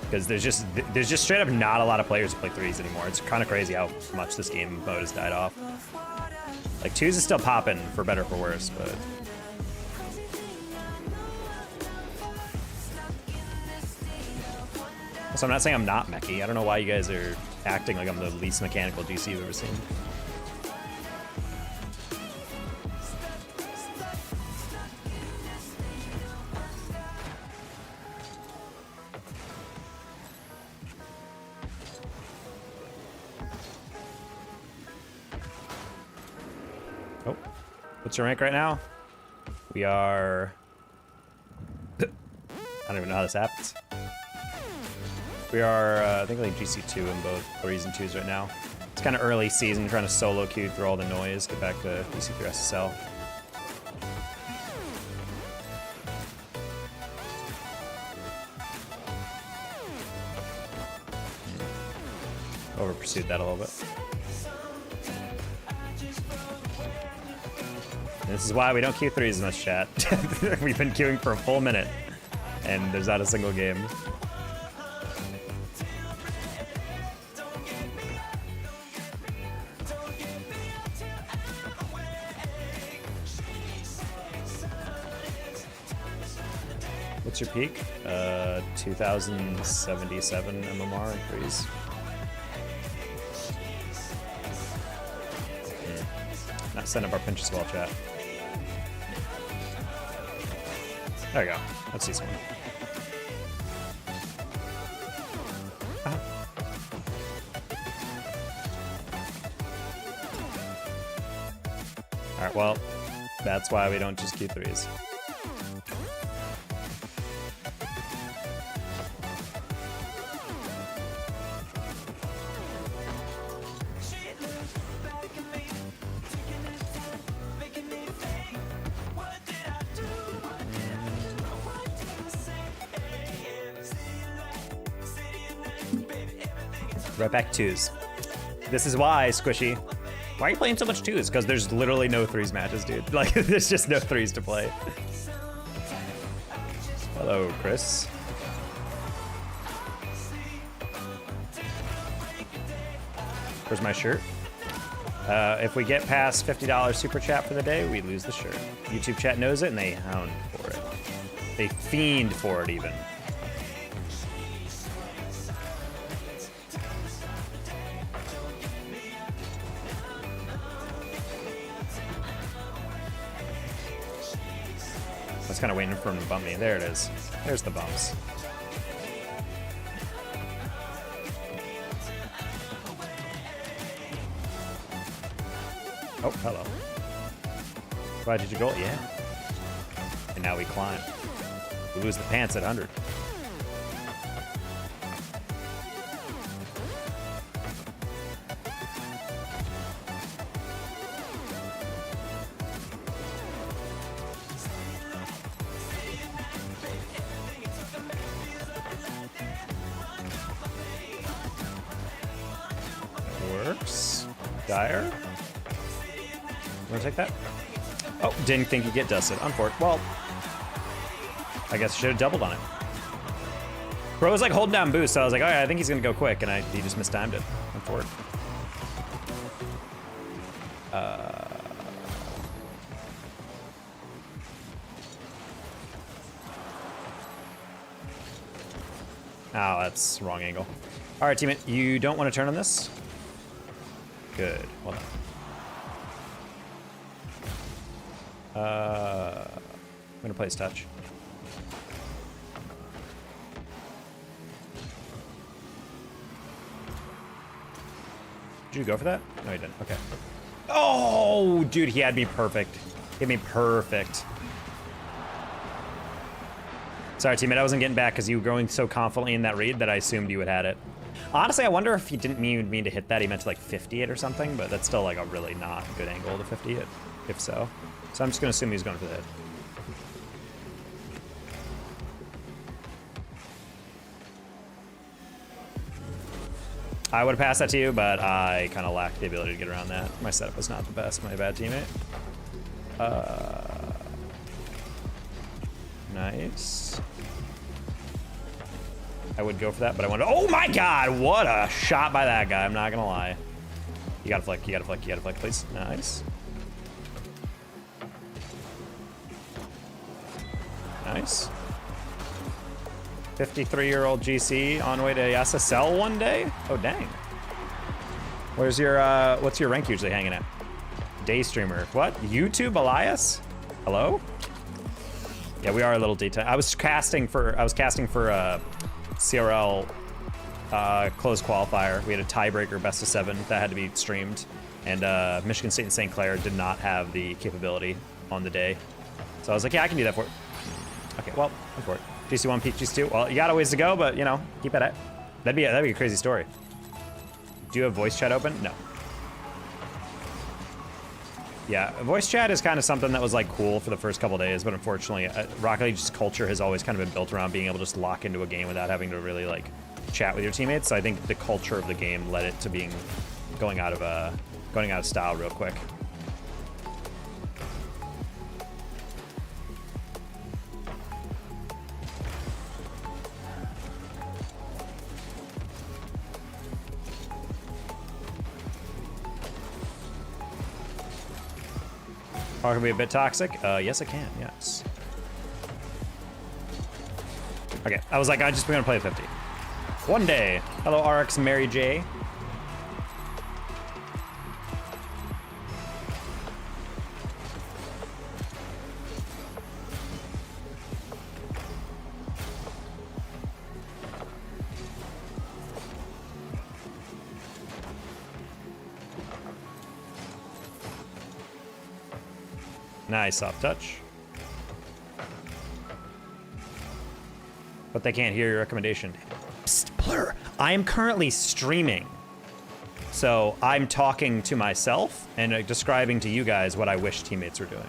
Because there's just straight up not a lot of players who play threes anymore. It's kind of crazy how much this game mode has died off. Like twos is still popping for better or for worse, but. So I'm not saying I'm not mechy. I don't know why you guys are acting like I'm the least mechanical GC you've ever seen. Oh, what's your rank right now? We are... I don't even know how this happens. We are, I think, like GC2 in both threes and twos right now. It's kind of early season, trying to solo queue through all the noise, get back to GC3 SSL. Over pursued that a little bit. And this is why we don't queue threes in this chat. We've been queuing for a full minute, and there's not a single game. What's your peak? 2077 MMR in threes. Not send up our pinch as well, chat. There we go. Let's see someone. Alright, well, that's why we don't just queue threes. Right back twos. This is why, Squishy. Why are you playing so much twos? Because there's literally no threes matches, dude. Like, there's just no threes to play. Hello, Chris. Where's my shirt? If we get past $50 super chat for the day, we lose the shirt. YouTube chat knows it and they hound for it. They fiend for it even. I was kind of waiting for him to bump me. There it is. There's the bumps. Oh, hello. Why did you go? Yeah. And now we climb. We lose the pants at 100. Dire? Wanna take that? Oh, didn't think he'd get dusted. Unfort. Well, I guess I should have doubled on it. Bro was like holding down boost, so I was like, all right, I think he's gonna go quick, and he just mistimed it. Unfort. Oh, that's wrong angle. All right, teammate, you don't want to turn on this? Good, well done. I'm gonna place touch. Did you go for that? No, you didn't, okay. Oh, dude, he had me perfect. He had me perfect. Sorry, teammate, I wasn't getting back because you were going so confidently in that read that I assumed you had it. Honestly, I wonder if he didn't mean to hit that. He meant to like 50 it or something, but that's still like a really not good angle to 50 it, if so. So I'm just gonna assume he's going for the hit. I would have passed that to you, but I kind of lacked the ability to get around that. My setup was not the best, my bad teammate. Nice. I would go for that, but I wanted to, oh my god, what a shot by that guy, I'm not gonna lie. You gotta flick, you gotta flick, you gotta flick, please. Nice. Nice. 53-year-old GC on way to SSL one day? Oh, dang. Where's your, what's your rank usually hanging at? Day streamer. What? YouTube Elias? Hello? Yeah, we are a little detailed. I was casting for CRL closed qualifier. We had a tiebreaker best of 7 that had to be streamed, and Michigan State and St. Clair did not have the capability on the day. So I was like, yeah, I can do that for it. Okay, well, I'm for it. GC1, peak GC2. Well, you got a ways to go, but you know, keep at it. That'd be a crazy story. Do you have voice chat open? No. Yeah, voice chat is kind of something that was like cool for the first couple days, but unfortunately, Rocket League's culture has always kind of been built around being able to just lock into a game without having to really like chat with your teammates. So I think the culture of the game led it to being going out of style real quick. Or can be a bit toxic? Yes, I can, yes. Okay, I was like, I'm just gonna play 50. One day. Hello, RX Mary J. Nice, soft touch. But they can't hear your recommendation. Psst, Blur, I am currently streaming. So I'm talking to myself and describing to you guys what I wish teammates were doing.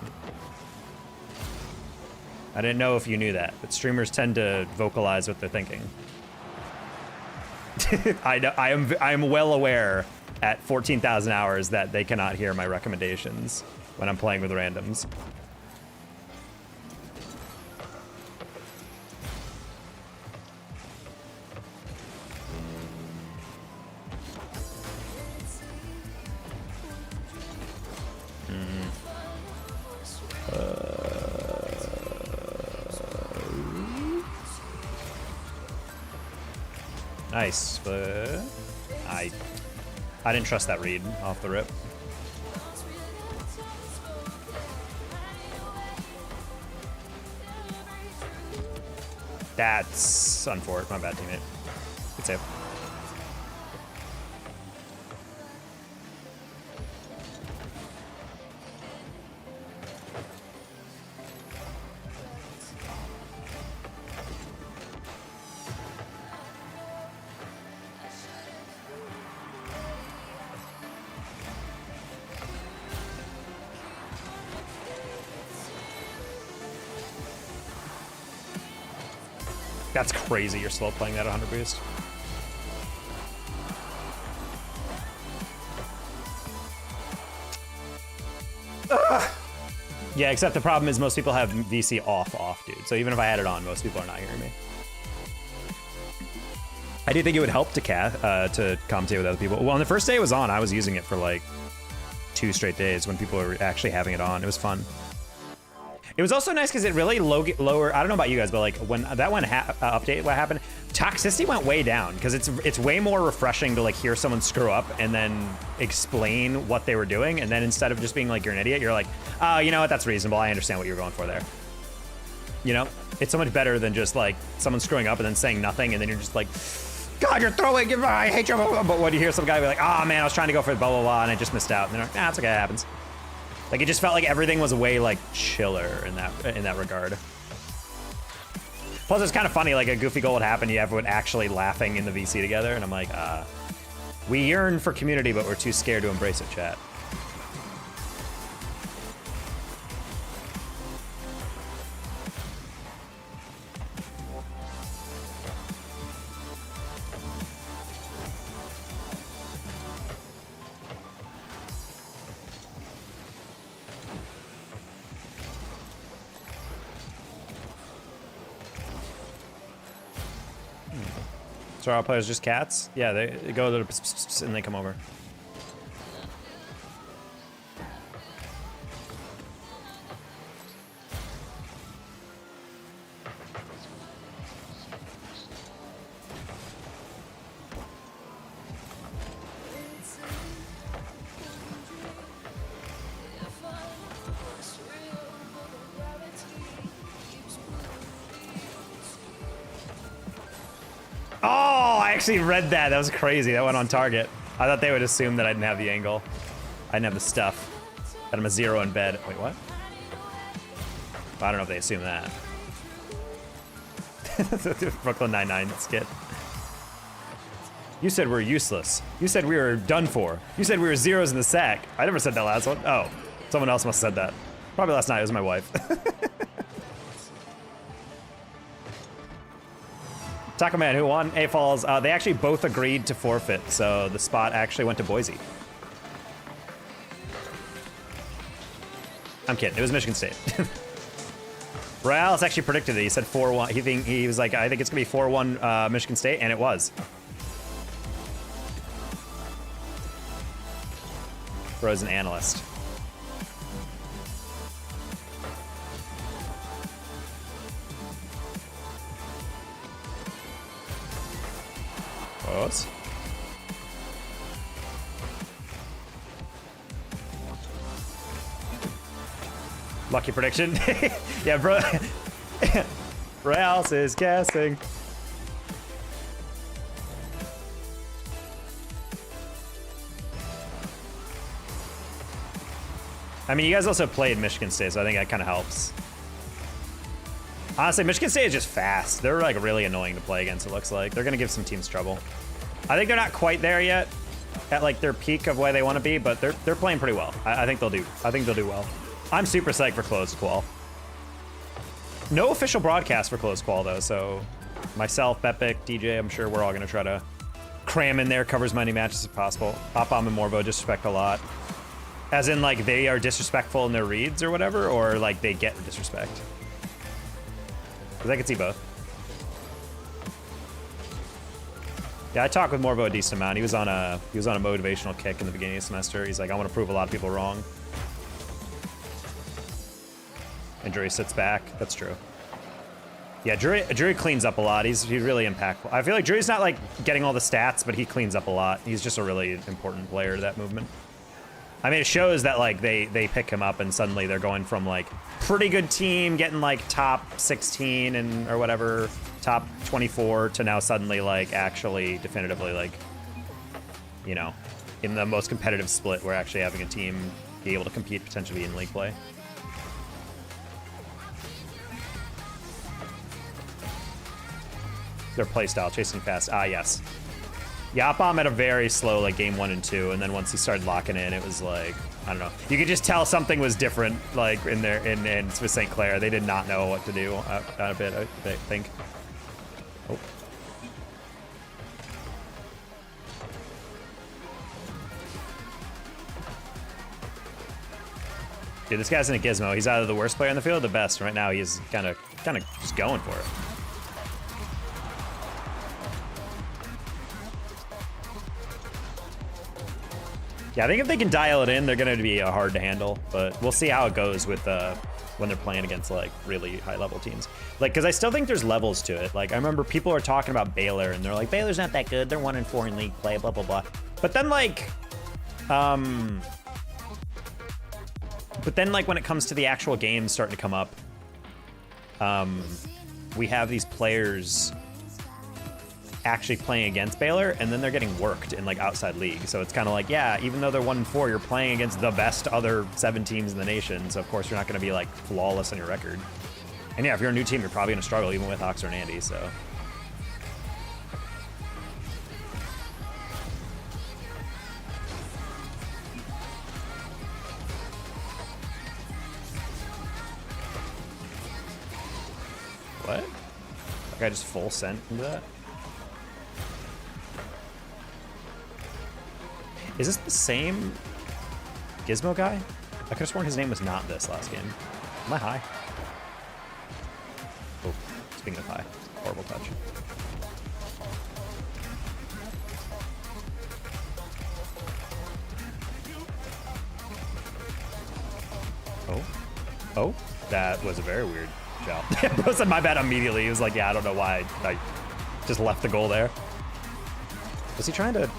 I didn't know if you knew that, but streamers tend to vocalize what they're thinking. I am well aware at 14,000 hours that they cannot hear my recommendations when I'm playing with randoms. Nice, but I didn't trust that read off the rip. That's unfortunate. My bad, teammate. Good save. That's crazy, you're slow playing that 100 boost. Yeah, except the problem is most people have VC off, dude. So even if I had it on, most people are not hearing me. I do think it would help to commentate with other people. Well, on the first day it was on, I was using it for like 2 straight days when people were actually having it on. It was fun. It was also nice because it really lower. I don't know about you guys, but like when that one update, what happened? Toxicity went way down because it's way more refreshing to like hear someone screw up and then explain what they were doing, and then instead of just being like you're an idiot, you're like, oh, you know what? That's reasonable. I understand what you're going for there. You know, it's so much better than just like someone screwing up and then saying nothing, and then you're just like, God, you're throwing. I hate you. But when you hear some guy be like, oh man, I was trying to go for the blah blah blah, and I just missed out, and they're like, it's okay, it happens. Like it just felt like everything was way like chiller in that regard. Plus, it's kind of funny. Like a goofy goal would happen, you have everyone actually laughing in the VC together, and I'm like, we yearn for community, but we're too scared to embrace it, chat. So our players just cats? Yeah, they go to the and they come over. I actually read that. That was crazy. That went on target. I thought they would assume that I didn't have the angle. I didn't have the stuff. That I'm a 0 in bed. Wait, what? I don't know if they assume that. Brooklyn 99 skit. You said we're useless. You said we were done for. You said we were zeros in the sack. I never said that last one. Oh, someone else must have said that. Probably last night. It was my wife. Taco Man, who won? A-Falls. They actually both agreed to forfeit, so the spot actually went to Boise. I'm kidding. It was Michigan State. Morales actually predicted it. He said 4-1. He was like, I think it's gonna be 4-1 Michigan State, and it was. Bro's an analyst. Close. Lucky prediction. Yeah, bro. Rouse is guessing. I mean, you guys also played Michigan State, so I think that kind of helps. Honestly, Michigan State is just fast. They're like really annoying to play against, it looks like. They're gonna give some teams trouble. I think they're not quite there yet at like their peak of where they want to be, but they're playing pretty well. I think they'll do well. I'm super psyched for closed qual. No official broadcast for closed qual though, so myself, Bepic, DJ, I'm sure we're all gonna try to cram in there, cover as many matches as possible. Opom and Morvo disrespect a lot. As in like they are disrespectful in their reads or whatever, or like they get disrespect. Because I can see both. Yeah, I talked with Morvo a decent amount. He was on a motivational kick in the beginning of the semester. He's like, I want to prove a lot of people wrong. And Drury sits back. That's true. Yeah, Drury cleans up a lot. He's really impactful. I feel like Drury's not like getting all the stats, but he cleans up a lot. He's just a really important player to that movement. I mean, it shows that like they pick him up and suddenly they're going from like pretty good team, getting like top 16 and or whatever, top 24 to now suddenly like actually definitively like, you know, in the most competitive split, we're actually having a team be able to compete potentially in league play. Their play style, chasing fast. Ah, yes. Yapom had a very slow like game 1 and 2, and then once he started locking in, it was like, I don't know. You could just tell something was different, like in with St. Clair. They did not know what to do a bit, I think. Oh. Dude, this guy's in a gizmo. He's either the worst player on the field or the best. Right now, he's kind of just going for it. Yeah, I think if they can dial it in, they're going to be hard to handle. But we'll see how it goes with when they're playing against like really high-level teams. Like, because I still think there's levels to it. Like, I remember people are talking about Baylor, and they're like, Baylor's not that good. They're 1-4 in league play, blah blah blah. But then like, when it comes to the actual games starting to come up, we have these players actually playing against Baylor, and then they're getting worked in like outside league. So it's kind of like, yeah, even though they're 1-4, you're playing against the best other 7 teams in the nation. So of course you're not going to be like flawless on your record. And yeah, if you're a new team, you're probably going to struggle even with Oxer and Andy. So. What? Like I just full sent into that? Is this the same Gizmo guy? I could have sworn his name was not this last game. Am I high? Oh, speaking of high, horrible touch. Oh, oh, that was a very weird job. Bro said my bad immediately. He was like, yeah, I don't know why I just left the goal there. Was he trying to...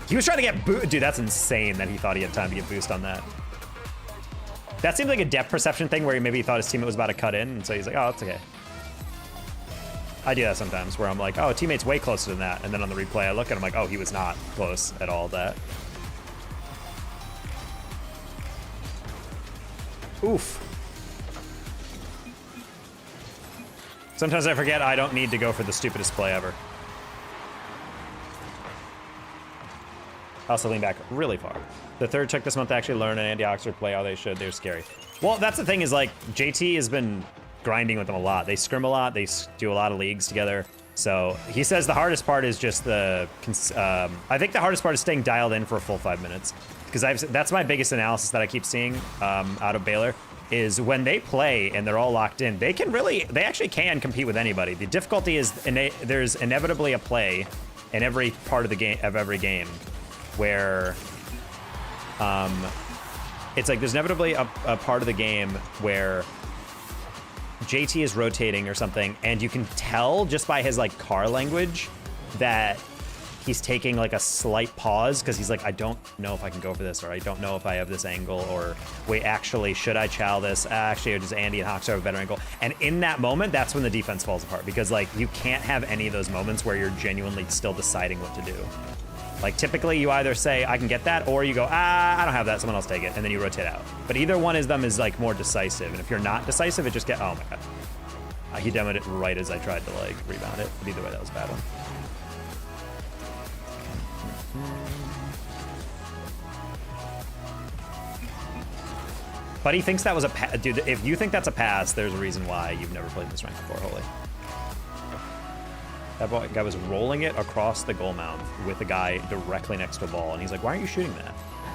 He was trying to get boost. Dude, that's insane that he thought he had time to get boost on that. That seemed like a depth perception thing where maybe he thought his teammate was about to cut in, and so he's like, oh, that's okay. I do that sometimes where I'm like, oh, teammate's way closer than that. And then on the replay, I look at him like, oh, he was not close at all to that. Oof. Sometimes I forget I don't need to go for the stupidest play ever. I also lean back really far. The third took this month to actually learn an Andy Oxford play how they should. They're scary. Well, that's the thing is like JT has been grinding with them a lot. They scrim a lot. They do a lot of leagues together. So he says the hardest part is just the, I think the hardest part is staying dialed in for a full 5 minutes. Because that's my biggest analysis that I keep seeing out of Baylor is when they play and they're all locked in, they actually can compete with anybody. The difficulty is there's inevitably a play in every part of the game, of every game, where it's like there's inevitably a part of the game where JT is rotating or something, and you can tell just by his like car language that he's taking like a slight pause because he's like, I don't know if I can go for this, or I don't know if I have this angle, or wait, actually, should I chow this? Actually, does Andy and Hawks have a better angle? And in that moment, that's when the defense falls apart, because like you can't have any of those moments where you're genuinely still deciding what to do. Like typically you either say, I can get that, or you go, I don't have that, someone else take it, and then you rotate out. But either one of them is like more decisive, and if you're not decisive, it just get, oh my God. He demoed it right as I tried to like rebound it, but either way, that was a bad one. But he thinks that was a pass. Dude, if you think that's a pass, there's a reason why you've never played this rank before, Holy. That guy was rolling it across the goal mount with a guy directly next to a ball, and he's like, why aren't you shooting that?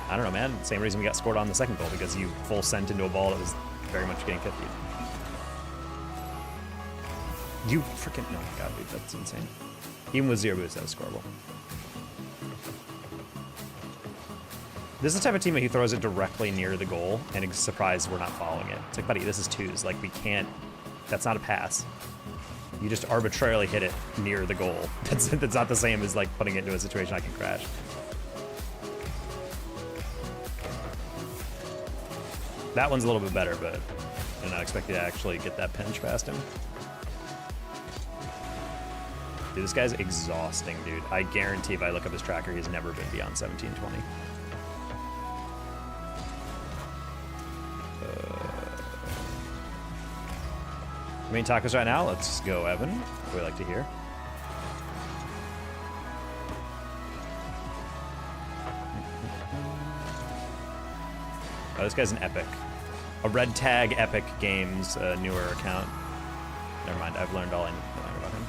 I don't know, man. Same reason we got scored on the second goal, because you full sent into a ball that was very much getting 50. You freaking, oh my God, dude, that's insane. Even with 0 boost, that was scoreable. This is the type of teammate who throws it directly near the goal and is surprised we're not following it. It's like, buddy, this is twos. Like, we can't, that's not a pass. You just arbitrarily hit it near the goal. That's not the same as like putting it into a situation I can crash. That one's a little bit better, but I'm not expecting to actually get that pinch past him. Dude, this guy's exhausting, dude. I guarantee if I look up his tracker, he's never been beyond 1720. Main tacos right now. Let's go, Evan. We like to hear. Oh, this guy's an epic. A red tag Epic Games newer account. Never mind. I've learned all I need to learn about him.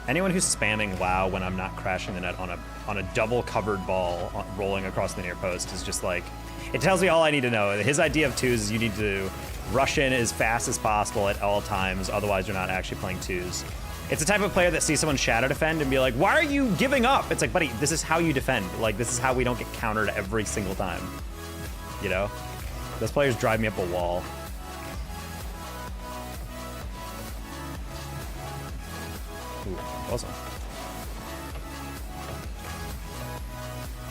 Anyone who's spamming WoW when I'm not crashing the net on a on a double covered ball rolling across the near post is just like, it tells me all I need to know. His idea of twos is you need to rush in as fast as possible at all times, otherwise you're not actually playing twos. It's the type of player that sees someone shadow defend and be like, why are you giving up? It's like, buddy, this is how you defend. Like, this is how we don't get countered every single time. You know? Those players drive me up a wall. Ooh, awesome.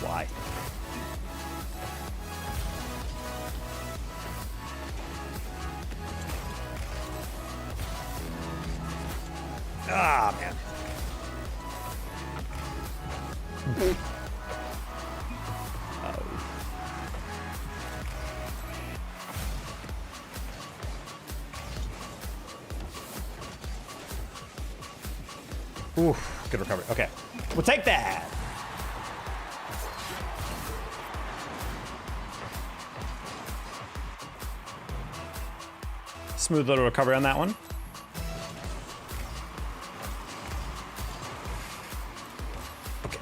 Why? Ah, man. Oof, good recovery. Okay, we'll take that. Smooth little recovery on that one. Okay.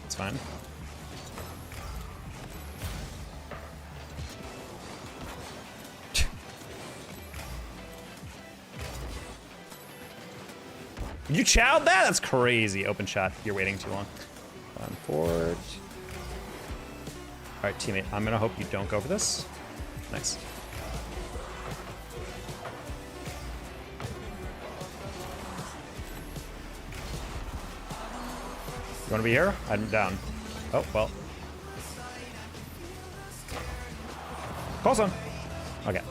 It's fine. You chowed that? That's crazy. Open shot. You're waiting too long. On forward. All right, teammate. I'm gonna hope you don't go for this. Nice. You wanna be here? I'm down. Oh, well. Call zone. Okay.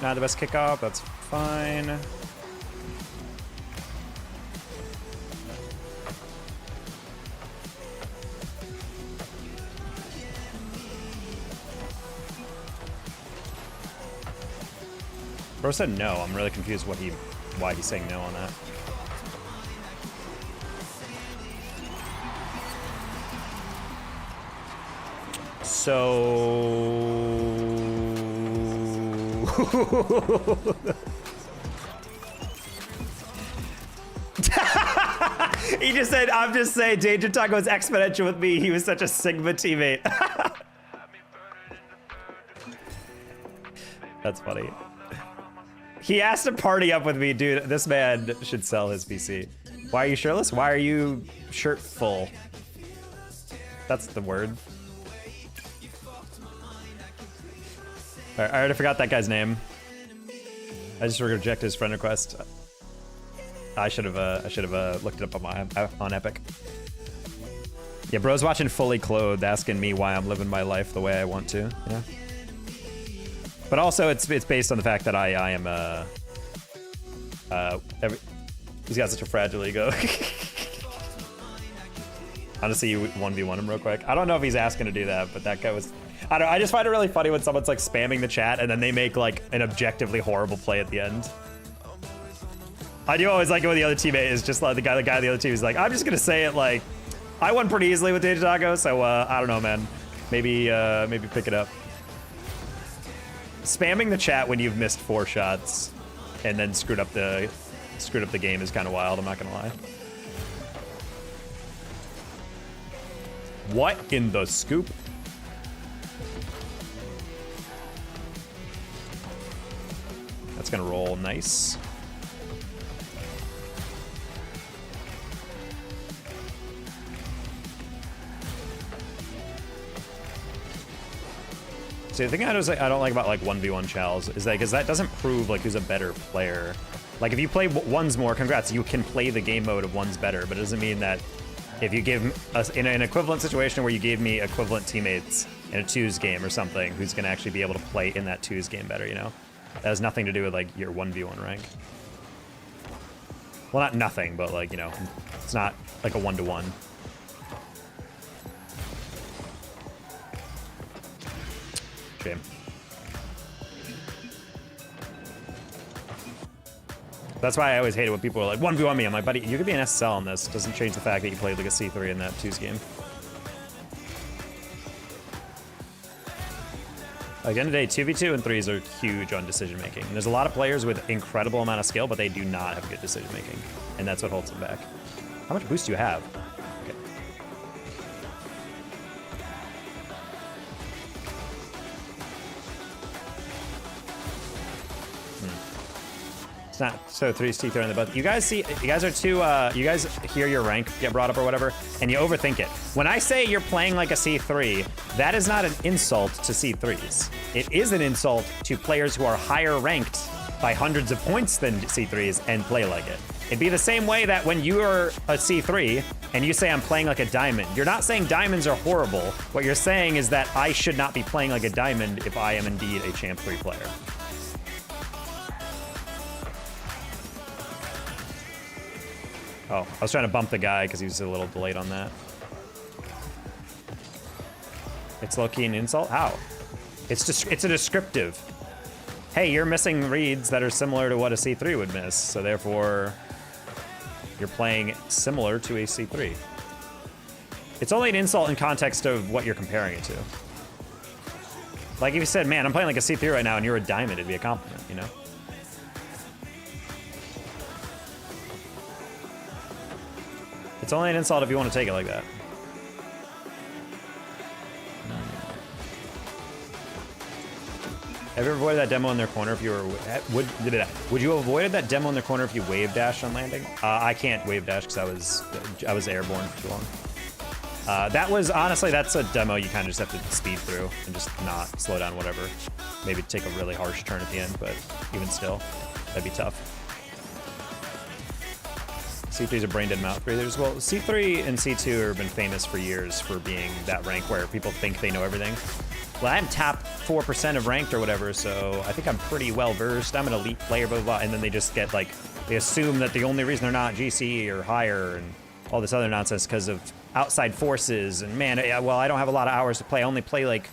Not the best kickoff, that's fine. Bro said no. I'm really confused why he's saying no on that. So he just said, I'm just saying, Danger Taco was exponential with me. He was such a Sigma teammate. That's funny. He asked to party up with me, dude. This man should sell his PC. Why are you shirtless? Why are you shirtful? That's the word. I already forgot that guy's name. I just rejected his friend request. I should have looked it up on Epic. Yeah, bro's watching Fully Clothed, asking me why I'm living my life the way I want to. Yeah. But also, it's based on the fact that I am he's got such a fragile ego. Honestly, you 1v1 him real quick. I don't know if he's asking to do that, but that guy was. I just find it really funny when someone's like spamming the chat and then they make like an objectively horrible play at the end. I do always like it when the other teammate is just like the guy on the other team is like, I'm just gonna say it like, I won pretty easily with Danger Taco, so I don't know, man. Maybe pick it up. Spamming the chat when you've missed 4 shots and then screwed up the game is kind of wild. I'm not gonna lie. What in the scoop? That's gonna roll nice. See, the thing I don't like about like 1v1 chals is that because that doesn't prove like who's a better player. Like if you play ones more, congrats, you can play the game mode of ones better, but it doesn't mean that if you give us in an equivalent situation where you gave me equivalent teammates in a 2s game or something, who's gonna actually be able to play in that 2s game better, you know? That has nothing to do with like your 1v1 rank. Well, not nothing, but like, you know, it's not like a 1-to-1. Shame. That's why I always hate it when people are like, 1v1 me. I'm like, buddy, you could be an SSL on this. It doesn't change the fact that you played like a C3 in that 2s game. Like, at the end of the day, 2v2 and 3s are huge on decision making. And there's a lot of players with incredible amount of skill, but they do not have good decision making. And that's what holds them back. How much boost do you have? Okay. It's not so 3's teeth are in the butt. You guys see, you guys are too, you guys hear your rank get brought up or whatever, and you overthink it. When I say you're playing like a C3, that is not an insult to C3s. It is an insult to players who are higher ranked by hundreds of points than C3s and play like it. It'd be the same way that when you are a C3 and you say I'm playing like a diamond, you're not saying diamonds are horrible. What you're saying is that I should not be playing like a diamond if I am indeed a champ 3 player. Oh, I was trying to bump the guy because he was a little delayed on that. It's low-key an insult? How? It's just, it's a descriptive. Hey, you're missing reads that are similar to what a C3 would miss, so therefore you're playing similar to a C3. It's only an insult in context of what you're comparing it to. Like if you said, man, I'm playing like a C3 right now and you're a diamond, it'd be a compliment, you know? It's only an insult if you want to take it like that. Have you ever avoided that demo in their corner if you were... Would you have avoided that demo in their corner if you wave dashed on landing? I can't wave dash because I was airborne for too long. That was... Honestly, that's a demo you kind of just have to speed through and just not slow down whatever. Maybe take a really harsh turn at the end, but even still, that'd be tough. C3's a brain dead mount 3. Well, C3 and C2 have been famous for years for being that rank where people think they know everything. Well, I'm top 4% of ranked or whatever, so I think I'm pretty well versed. I'm an elite player, blah, blah, blah. And then they just get like, they assume that the only reason they're not GC or higher and all this other nonsense because of outside forces. And man, well, I don't have a lot of hours to play. I only play like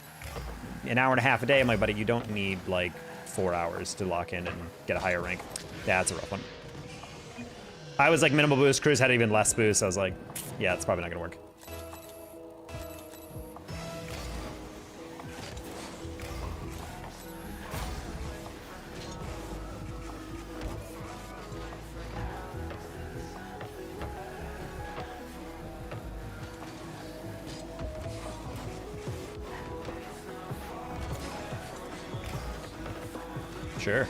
an hour and a half a day. I'm like, buddy, you don't need like 4 hours to lock in and get a higher rank. Yeah, that's a rough one. I was like minimal boost, Cruz had even less boost. I was like, yeah, it's probably not gonna work. Sure.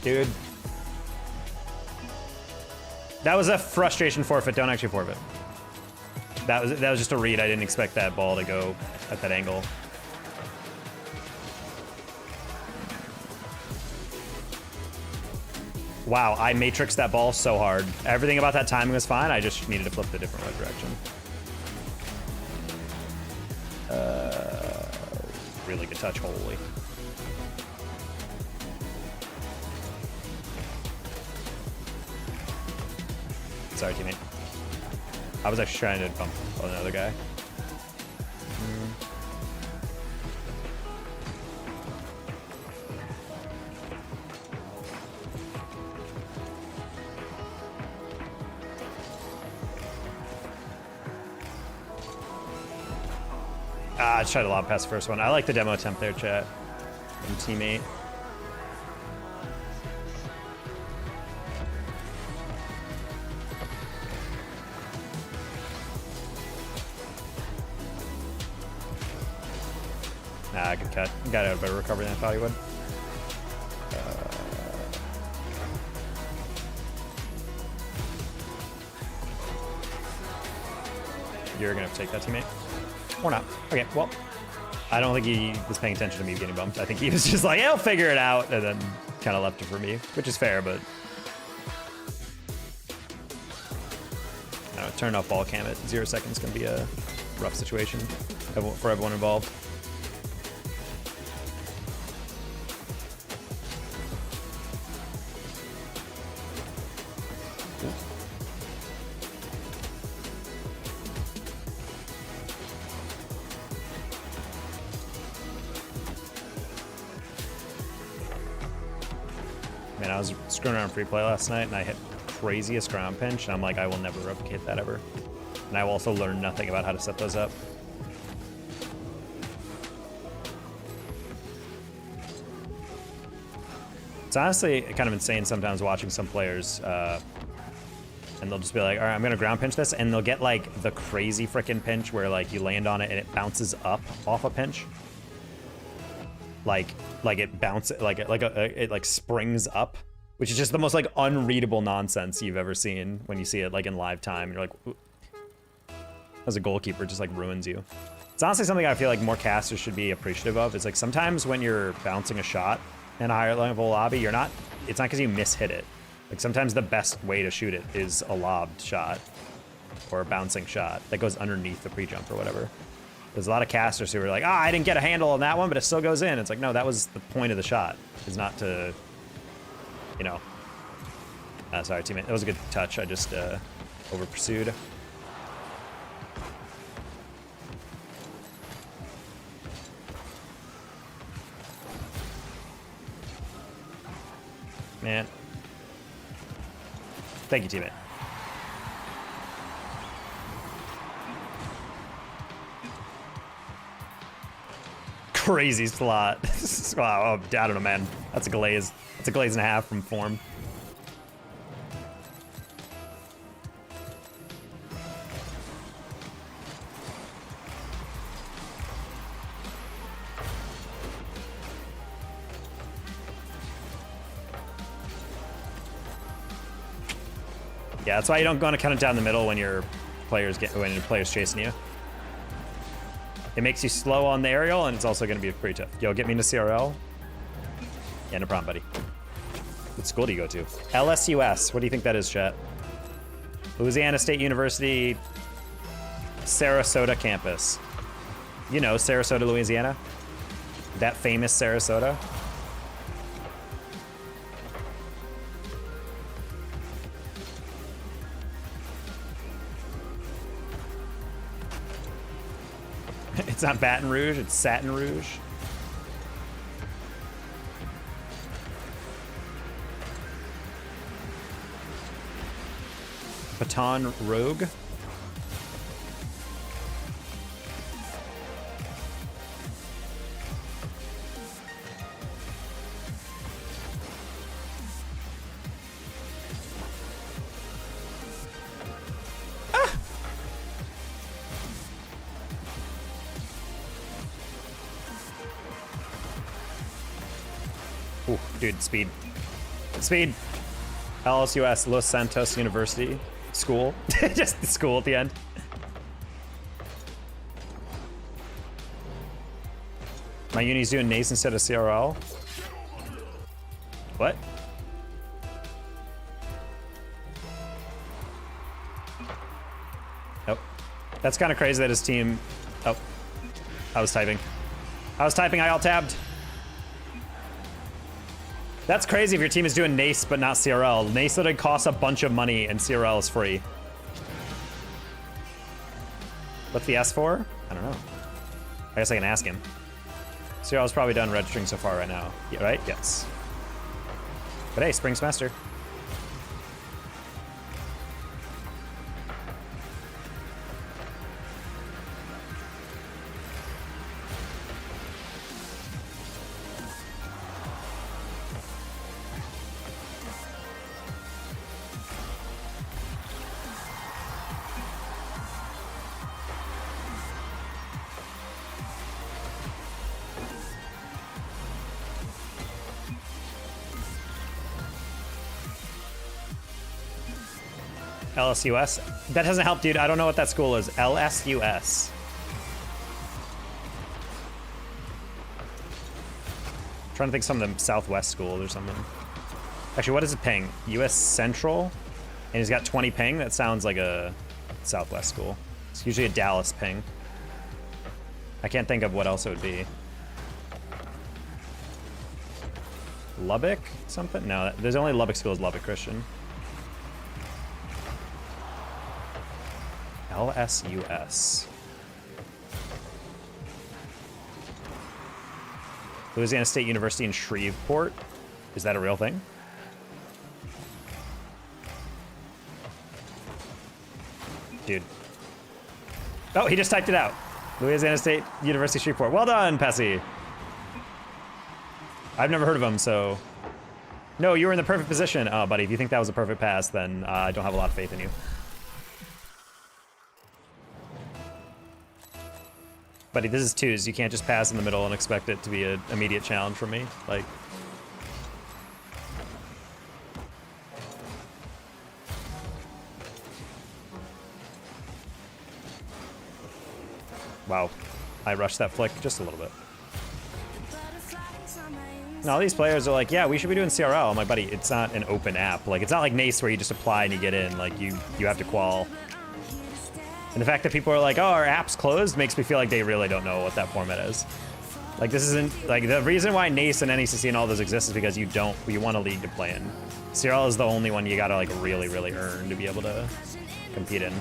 Dude. That was a frustration forfeit. Don't actually forfeit. That was just a read. I didn't expect that ball to go at that angle. Wow, I matrixed that ball so hard. Everything about that timing was fine. I just needed to flip the different right direction. Really good touch, holy. Sorry, teammate. I was actually trying to bump another guy. I just tried to lob past the first one. I like the demo attempt there, chat. And teammate. Nah, good cut. Got out a better recovery than I thought he would. You're gonna have to take that, teammate. Or not. Okay, well, I don't think he was paying attention to me getting bumped. I think he was just like, I'll figure it out, and then kind of left it for me, which is fair, but... I don't know, turn off ball cam at 0 seconds can be a rough situation for everyone involved. Man, I was screwing around free play last night and I hit craziest ground pinch, and I'm like, I will never replicate that ever. And I will also learn nothing about how to set those up. It's honestly kind of insane sometimes watching some players, and they'll just be like, all right, I'm gonna ground pinch this, and they'll get like the crazy freaking pinch where like you land on it and it bounces up off a pinch. Like it bounces, it like springs up, which is just the most like unreadable nonsense you've ever seen when you see it like in live time. And you're like, ooh. As a goalkeeper, it just like ruins you. It's honestly something I feel like more casters should be appreciative of. It's like sometimes when you're bouncing a shot in a higher level lobby, it's not because you mishit it. Like sometimes the best way to shoot it is a lobbed shot or a bouncing shot that goes underneath the pre-jump or whatever. There's a lot of casters who are like, I didn't get a handle on that one, but it still goes in. It's like, no, that was the point of the shot, is not to, you know. Sorry, teammate. That was a good touch. I just over pursued. Man. Thank you, teammate. Crazy slot. Wow, I don't know, man. That's a glaze. That's a glaze and a half from form. Yeah, that's why you don't go on to count it down the middle when your players chasing you. It makes you slow on the aerial, and it's also going to be pretty tough. Yo, get me into CRL. Yeah, no problem, buddy. What school do you go to? LSUS. What do you think that is, chat? Louisiana State University, Sarasota campus. You know, Sarasota, Louisiana. That famous Sarasota. It's not Baton Rouge, it's Satin Rouge. Baton Rouge. Ooh, dude, speed. Speed. LSUS, Los Santos University. School. Just the school at the end. My uni's doing NACE instead of CRL. What? Oh. That's kind of crazy that his team... Oh. I was typing. I alt-tabbed. That's crazy if your team is doing NACE but not CRL. NACE literally costs a bunch of money and CRL is free. What's the S for? I don't know. I guess I can ask him. CRL's probably done registering so far right now. Yeah, right? Yes. But hey, spring semester. LSUS? That doesn't help, dude. I don't know what that school is. LSUS. I'm trying to think some of the Southwest schools or something. Actually, what is it ping? US Central? And he's got 20 ping? That sounds like a Southwest school. It's usually a Dallas ping. I can't think of what else it would be. Lubbock? Something? No, there's only Lubbock schools, Lubbock Christian. LSUS. Louisiana State University in Shreveport. Is that a real thing? Dude. Oh, he just typed it out. Louisiana State University Shreveport. Well done, Pessy. I've never heard of him, so... No, you were in the perfect position. Oh, buddy, if you think that was a perfect pass, then I don't have a lot of faith in you. Buddy, this is twos. You can't just pass in the middle and expect it to be an immediate challenge from me. Like... Wow, I rushed that flick just a little bit. Now these players are like, yeah, we should be doing CRL. I'm like, buddy, it's not an open app. Like, it's not like NACE where you just apply and you get in. Like, you have to qual. And the fact that people are like, oh, our app's closed makes me feel like they really don't know what that format is. Like, this isn't, like, the reason why NACE and NECC and all those exist is because you want a league to play in. CRL is the only one you gotta, like, really, really earn to be able to compete in.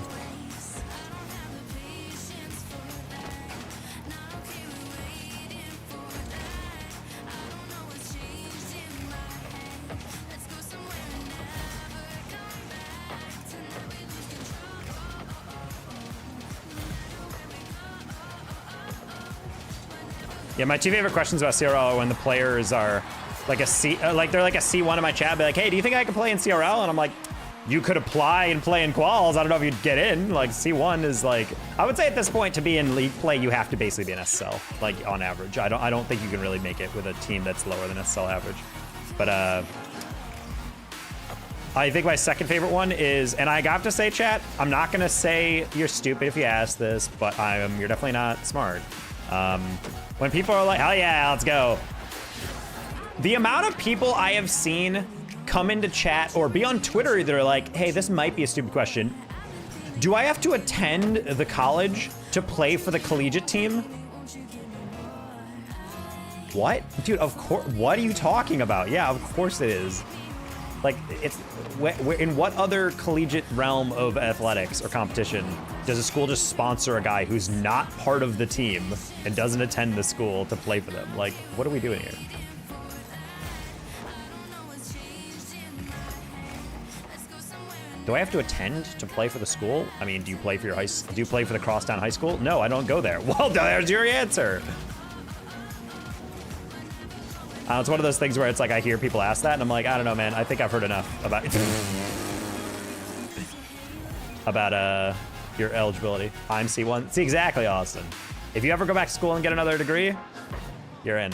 Yeah, my two favorite questions about CRL are when the players are like a C, like they're like a C1 in my chat, be like, hey, do you think I can play in CRL? And I'm like, you could apply and play in quals. I don't know if you'd get in. Like C1 is like, I would say at this point to be in league play, you have to basically be an SSL, like on average. I don't think you can really make it with a team that's lower than SSL average. But I think my second favorite one is, and I have to say, chat, I'm not gonna say you're stupid if you ask this, but you're definitely not smart. When people are like, hell yeah, let's go. The amount of people I have seen come into chat or be on Twitter that are like, hey, this might be a stupid question. Do I have to attend the college to play for the collegiate team? What? Dude, of course, what are you talking about? Yeah, of course it is. Like, it's, in what other collegiate realm of athletics or competition does a school just sponsor a guy who's not part of the team and doesn't attend the school to play for them? Like, what are we doing here? Do I have to attend to play for the school? I mean, do you play for your do you play for the Crosstown High School? No, I don't go there. Well, there's your answer. It's one of those things where it's like I hear people ask that and I'm like, I don't know, man. I think I've heard enough about about your eligibility. I'm C1. See, exactly, Austin. If you ever go back to school and get another degree, you're in.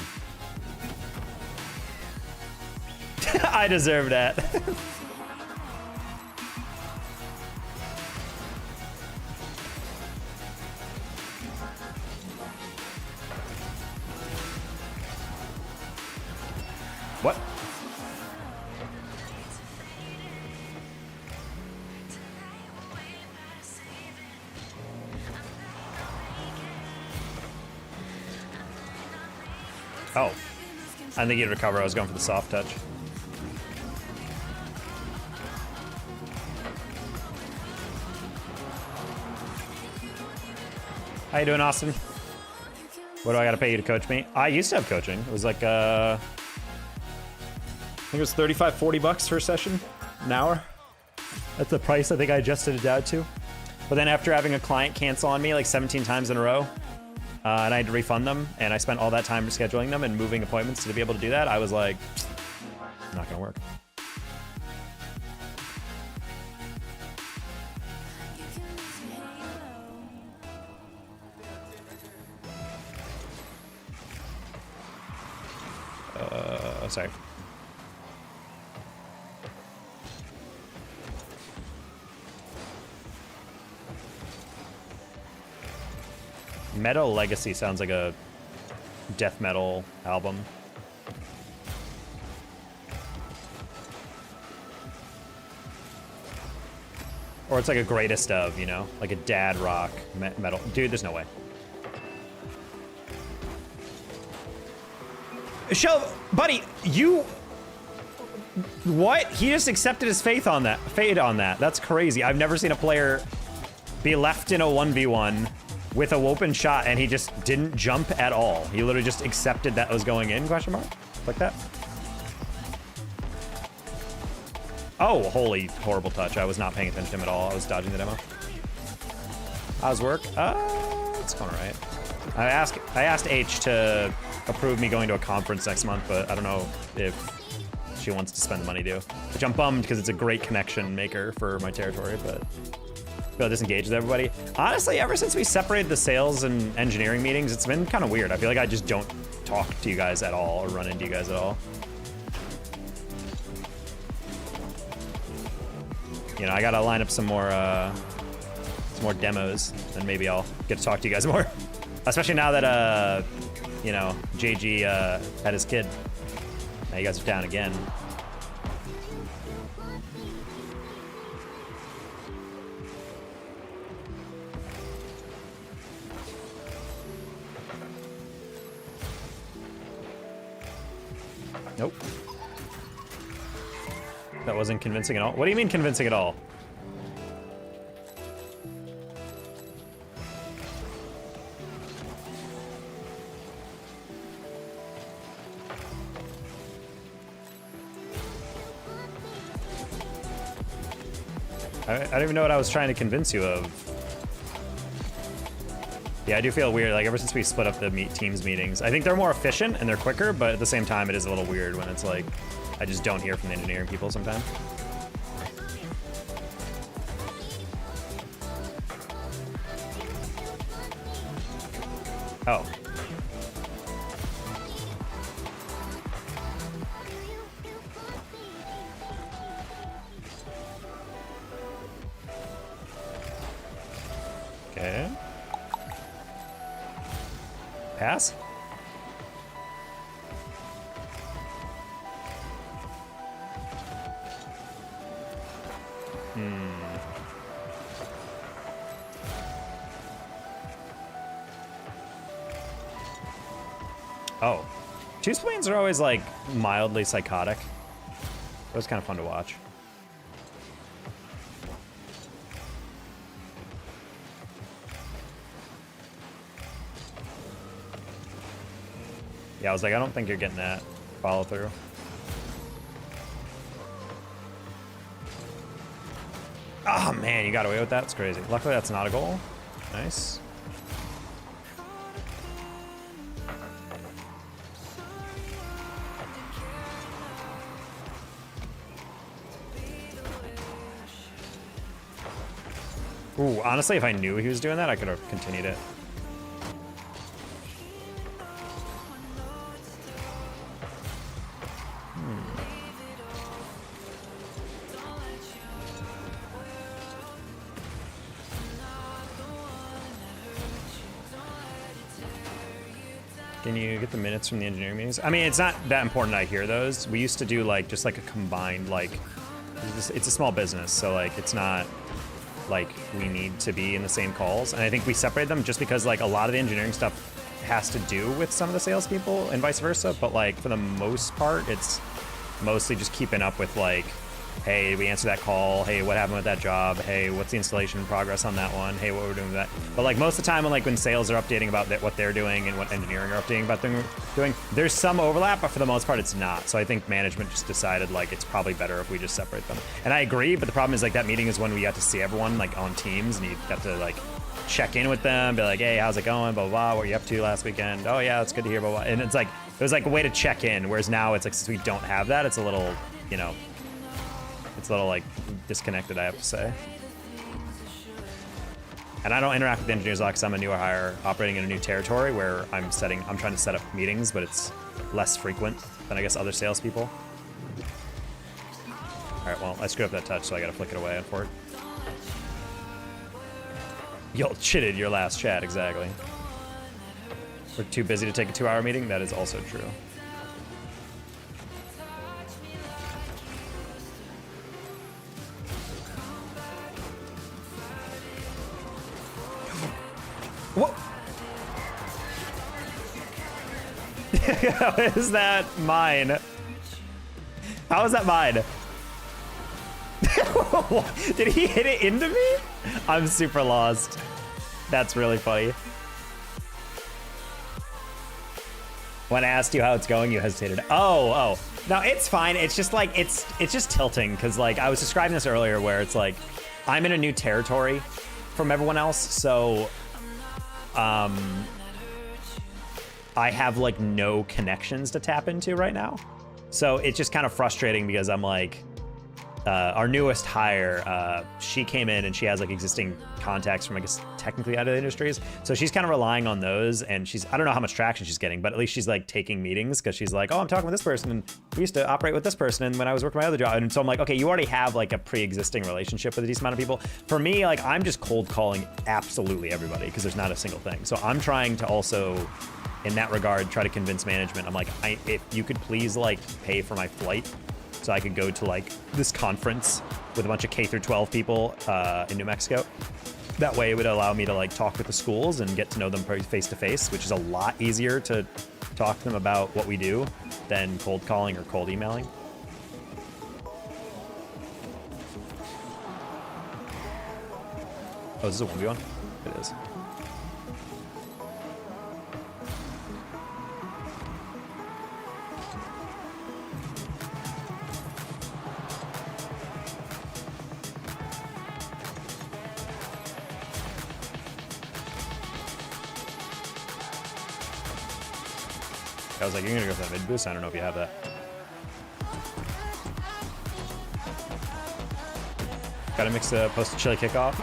I deserve that. What? Oh. I think he'd recover. I was going for the soft touch. How you doing, Austin? What do I gotta pay you to coach me? I used to have coaching. It was like, I think it was 35, 40 bucks for a session, an hour. That's the price I think I adjusted it down to. But then after having a client cancel on me like 17 times in a row, and I had to refund them, and I spent all that time scheduling them and moving appointments to be able to do that, I was like, not gonna work. Sorry. Metal Legacy sounds like a death metal album. Or it's like a greatest of, you know? Like a dad rock metal. Dude, there's no way. Buddy, you... What? He just accepted his fate on that. That's crazy. I've never seen a player be left in a 1v1 with a open shot and he just didn't jump at all. He literally just accepted that was going in, question mark? Like that. Oh, holy horrible touch. I was not paying attention to him at all. I was dodging the demo. How's work? It's going all right. I asked H to approve me going to a conference next month, but I don't know if she wants to spend the money to. Which I'm bummed because it's a great connection maker for my territory, but I feel disengaged with everybody. Honestly, ever since we separated the sales and engineering meetings, it's been kind of weird. I feel like I just don't talk to you guys at all or run into you guys at all. You know, I gotta line up some more demos, and maybe I'll get to talk to you guys more. Especially now that, you know, JG had his kid. Now you guys are down again. Nope. That wasn't convincing at all. What do you mean convincing at all? I don't even know what I was trying to convince you of. Yeah, I do feel weird, like ever since we split up the teams meetings. I think they're more efficient and they're quicker, but at the same time it is a little weird when it's like, I just don't hear from the engineering people sometimes. Oh. Okay. Pass? Oh. Choose planes are always like mildly psychotic. It was kind of fun to watch. Yeah, I was like, I don't think you're getting that follow through. Oh man, you got away with that? It's crazy. Luckily that's not a goal. Nice. Ooh, honestly, if I knew he was doing that, I could have continued it. Can you get the minutes from the engineering meetings? I mean, it's not that important I hear those. We used to do like just like a combined, like, it's a small business, so like it's not like we need to be in the same calls. And I think we separate them just because like a lot of the engineering stuff has to do with some of the salespeople and vice versa. But like for the most part, it's mostly just keeping up with like, hey, we answered that call. Hey, what happened with that job? Hey, what's the installation progress on that one? Hey, what we're doing with that? But like most of the time when sales are updating about what they're doing and what engineering are updating about doing, there's some overlap, but for the most part it's not. So I think management just decided like it's probably better if we just separate them. And I agree, but the problem is like that meeting is when we got to see everyone like on Teams and you got to like check in with them, be like, hey, how's it going? Blah, blah, blah. What were you up to last weekend? Oh yeah, it's good to hear, blah, blah. And it's like, it was like a way to check in. Whereas now it's like, since we don't have that, it's a little, you know, it's a little like disconnected, I have to say. And I don't interact with engineers a lot because I'm a newer hire operating in a new territory where I'm trying to set up meetings, but it's less frequent than I guess other salespeople. All right, well, I screwed up that touch, so I gotta flick it away for it. Y'all chitted your last chat, exactly. We're too busy to take a 2-hour meeting? That is also true. What? How is that mine? How is that mine? Did he hit it into me? I'm super lost. That's really funny. When I asked you how it's going, you hesitated. Oh. No, it's fine. It's just like, it's just tilting because like I was describing this earlier where it's like, I'm in a new territory from everyone else. So I have like no connections to tap into right now. So it's just kind of frustrating because I'm like, our newest hire, she came in and she has like existing contacts from, I guess, technically out of the industries. So she's kind of relying on those, and I don't know how much traction she's getting, but at least she's like taking meetings because she's like, oh, I'm talking with this person and we used to operate with this person and when I was working my other job. And so I'm like, okay, you already have like a pre-existing relationship with a decent amount of people. For me, like I'm just cold calling absolutely everybody because there's not a single thing. So I'm trying to also, in that regard, try to convince management. I'm like, if you could please like pay for my flight so I could go to like this conference with a bunch of K through 12 people in New Mexico. That way it would allow me to like talk with the schools and get to know them face to face, which is a lot easier to talk to them about what we do than cold calling or cold emailing. Oh, is this a 1v1? It is. I was like, you're gonna go for that mid boost? I don't know if you have that. Gotta mix the post chili kickoff.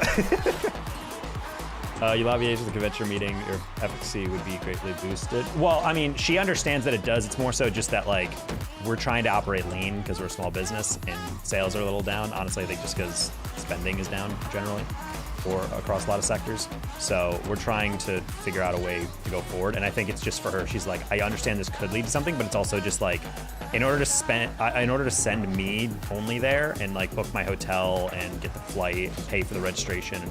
You lobby agents at the convention meeting, your efficacy would be greatly boosted. Well, I mean, she understands that it does. It's more so just that like, we're trying to operate lean because we're a small business and sales are a little down. Honestly, I think just because spending is down generally or across a lot of sectors. So we're trying to figure out a way to go forward. And I think it's just for her. She's like, I understand this could lead to something, but it's also just like, in order to send me only there and like book my hotel and get the flight, pay for the registration,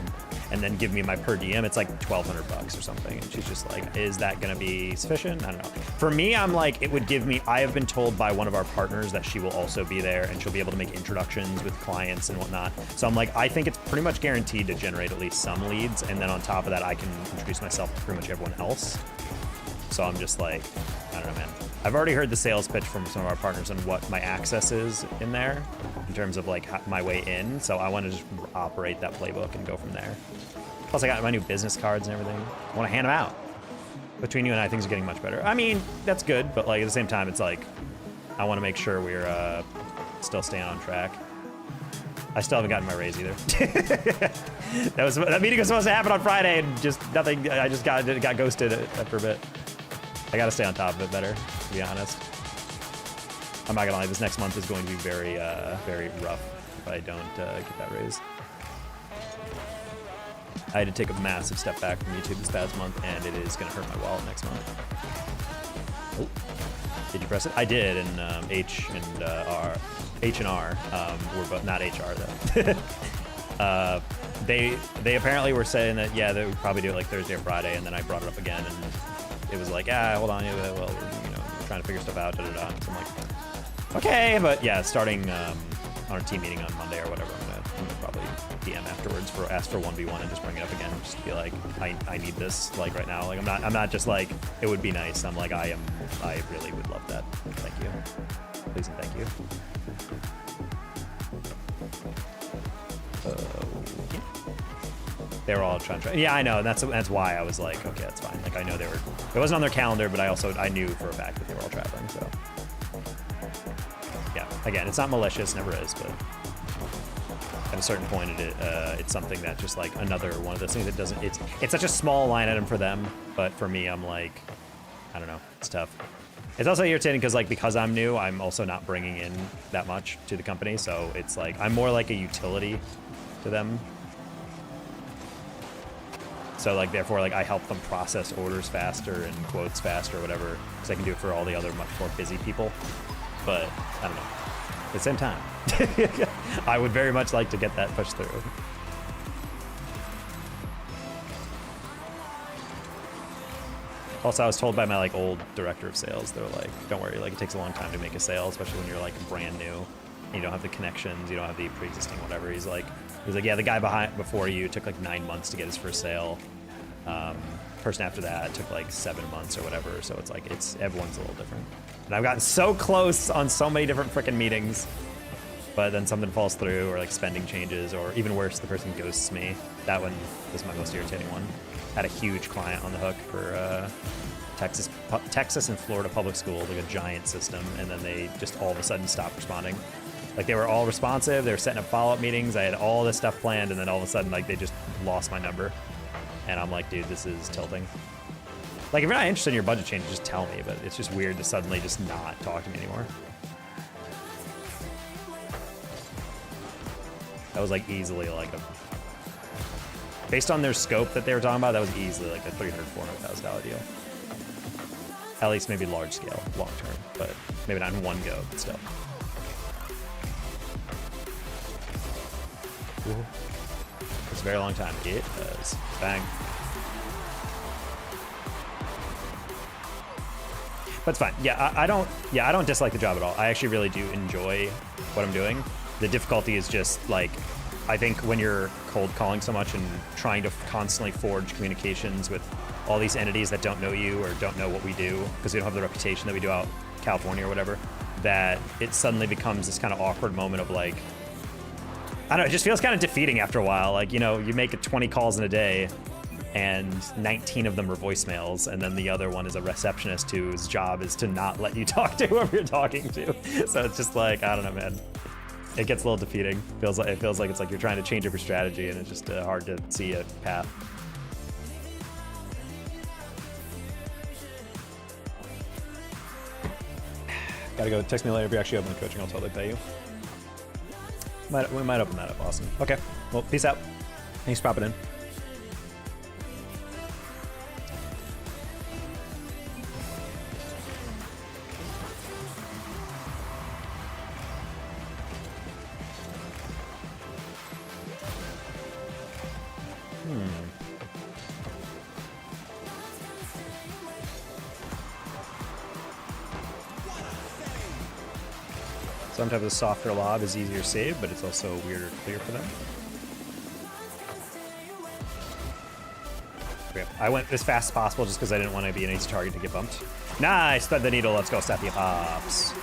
and then give me my per diem, it's like $1,200 or something. And she's just like, is that gonna be sufficient? I don't know. For me, I'm like, it would give me, I have been told by one of our partners that she will also be there and she'll be able to make introductions with clients and whatnot. So I'm like, I think it's pretty much guaranteed to generate at least some leads. And then on top of that, I can introduce myself to pretty much everyone else. So I'm just like, I don't know, man. I've already heard the sales pitch from some of our partners on what my access is in there in terms of like my way in. So I want to just operate that playbook and go from there. Plus I got my new business cards and everything. I want to hand them out. Between you and I, things are getting much better. I mean, that's good, but like at the same time, it's like, I want to make sure we're still staying on track. I still haven't gotten my raise either. That meeting was supposed to happen on Friday and just nothing. I just got ghosted after a bit. I got to stay on top of it better, to be honest. I'm not gonna lie, this next month is going to be very, very rough if I don't get that raise. I had to take a massive step back from YouTube this past month, and it is gonna hurt my wallet next month. Oh, did you press it? I did, and H and R were both, not HR though. They apparently were saying that, yeah, they would probably do it like Thursday or Friday, and then I brought it up again, and it was like, hold on, well, we're trying to figure stuff out, da-da-da. So I'm like, okay, but yeah, starting on a team meeting on Monday or whatever, I'm gonna probably DM afterwards ask for 1v1 and just bring it up again, just to be like, I need this like right now. Like I'm not just like, it would be nice. I'm like, I really would love that. Thank you. Please and thank you. Okay. They were all trying to. Yeah, I know. And that's why I was like, okay, that's fine. Like I know it wasn't on their calendar, but I knew for a fact that they were all traveling. So yeah, again, it's not malicious, never is, but at a certain point, it's something that just like another one of those things that doesn't. It's such a small line item for them, but for me, I'm like, I don't know. It's tough. It's also irritating because I'm new, I'm also not bringing in that much to the company. So it's like I'm more like a utility to them. So like therefore like I help them process orders faster and quotes faster or whatever, because I can do it for all the other much more busy people. But I don't know. At the same time, I would very much like to get that pushed through. Also, I was told by my like old director of sales, they're like, don't worry, like it takes a long time to make a sale, especially when you're like brand new. And you don't have the connections, you don't have the pre-existing whatever. He's like, yeah, the guy before you took like 9 months to get his first sale. Person after that took like 7 months or whatever. So it's like, everyone's a little different. And I've gotten so close on so many different freaking meetings. but then something falls through, or like spending changes, or even worse, the person ghosts me. That one was my most irritating one. Had a huge client on the hook for Texas and Florida public schools, like a giant system, and then they just all of a sudden stopped responding. Like they were all responsive, they were setting up follow-up meetings, I had all this stuff planned, and then all of a sudden like they just lost my number. And I'm like, dude, this is tilting. Like if you're not interested in your budget change, just tell me, but it's just weird to suddenly just not talk to me anymore. That was like easily like a, based on their scope that they were talking about, that was easily like a $300,000, $400,000 deal. At least maybe large scale, long term, but maybe not in one go, but still. Ooh. It's a very long time. It does. Bang. But it's fine. Yeah, I don't dislike the job at all. I actually really do enjoy what I'm doing. The difficulty is just like, I think when you're cold calling so much and trying to constantly forge communications with all these entities that don't know you or don't know what we do because we don't have the reputation that we do out in California or whatever, that it suddenly becomes this kind of awkward moment of like, I don't know, it just feels kind of defeating after a while. Like, you know, you make 20 calls in a day and 19 of them are voicemails, and then the other one is a receptionist whose job is to not let you talk to whoever you're talking to. So it's just like, I don't know, man. It gets a little defeating. It feels like it's like you're trying to change up your strategy, and it's just hard to see a path. Gotta go. Text me later if you're actually open to coaching. I'll totally pay you. We might open that up. Awesome. Okay. Well, peace out. Thanks for popping in. Sometimes a softer lob is easier to save, but it's also weirder to clear for them. Okay. I went as fast as possible just because I didn't want to be an easy target to get bumped. Nice! Thread the needle. Let's go, Stephie Hops.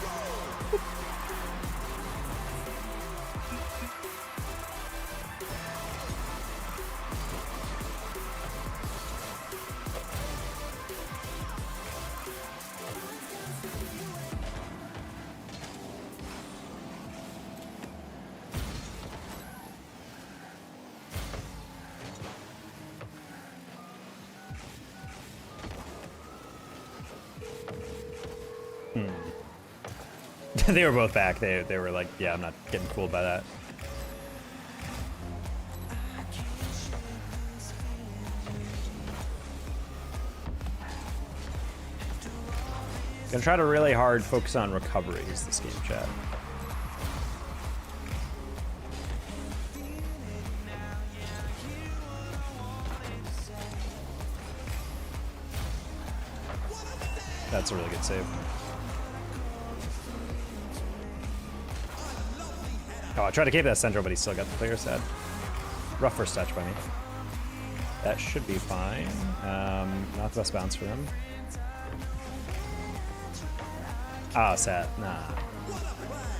They were both back. They were like, yeah, I'm not getting fooled by that. Gonna try to really hard focus on recoveries this game, chat. That's a really good save. Oh, I tried to keep that central, but he still got the clear set. Rough first touch by me. That should be fine. Not the best bounce for him. Ah, sad. Nah.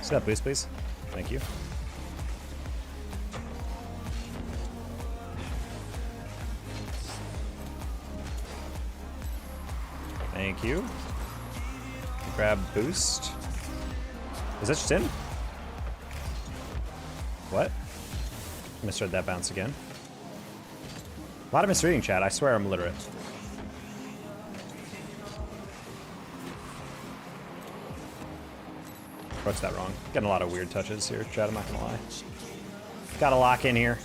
See that boost, please? Thank you. Thank you. Grab boost. Is that just in? What? Misread that bounce again. A lot of misreading, chat. I swear I'm literate. What's that wrong? Getting a lot of weird touches here, chat. I'm not gonna lie. Gotta lock in here.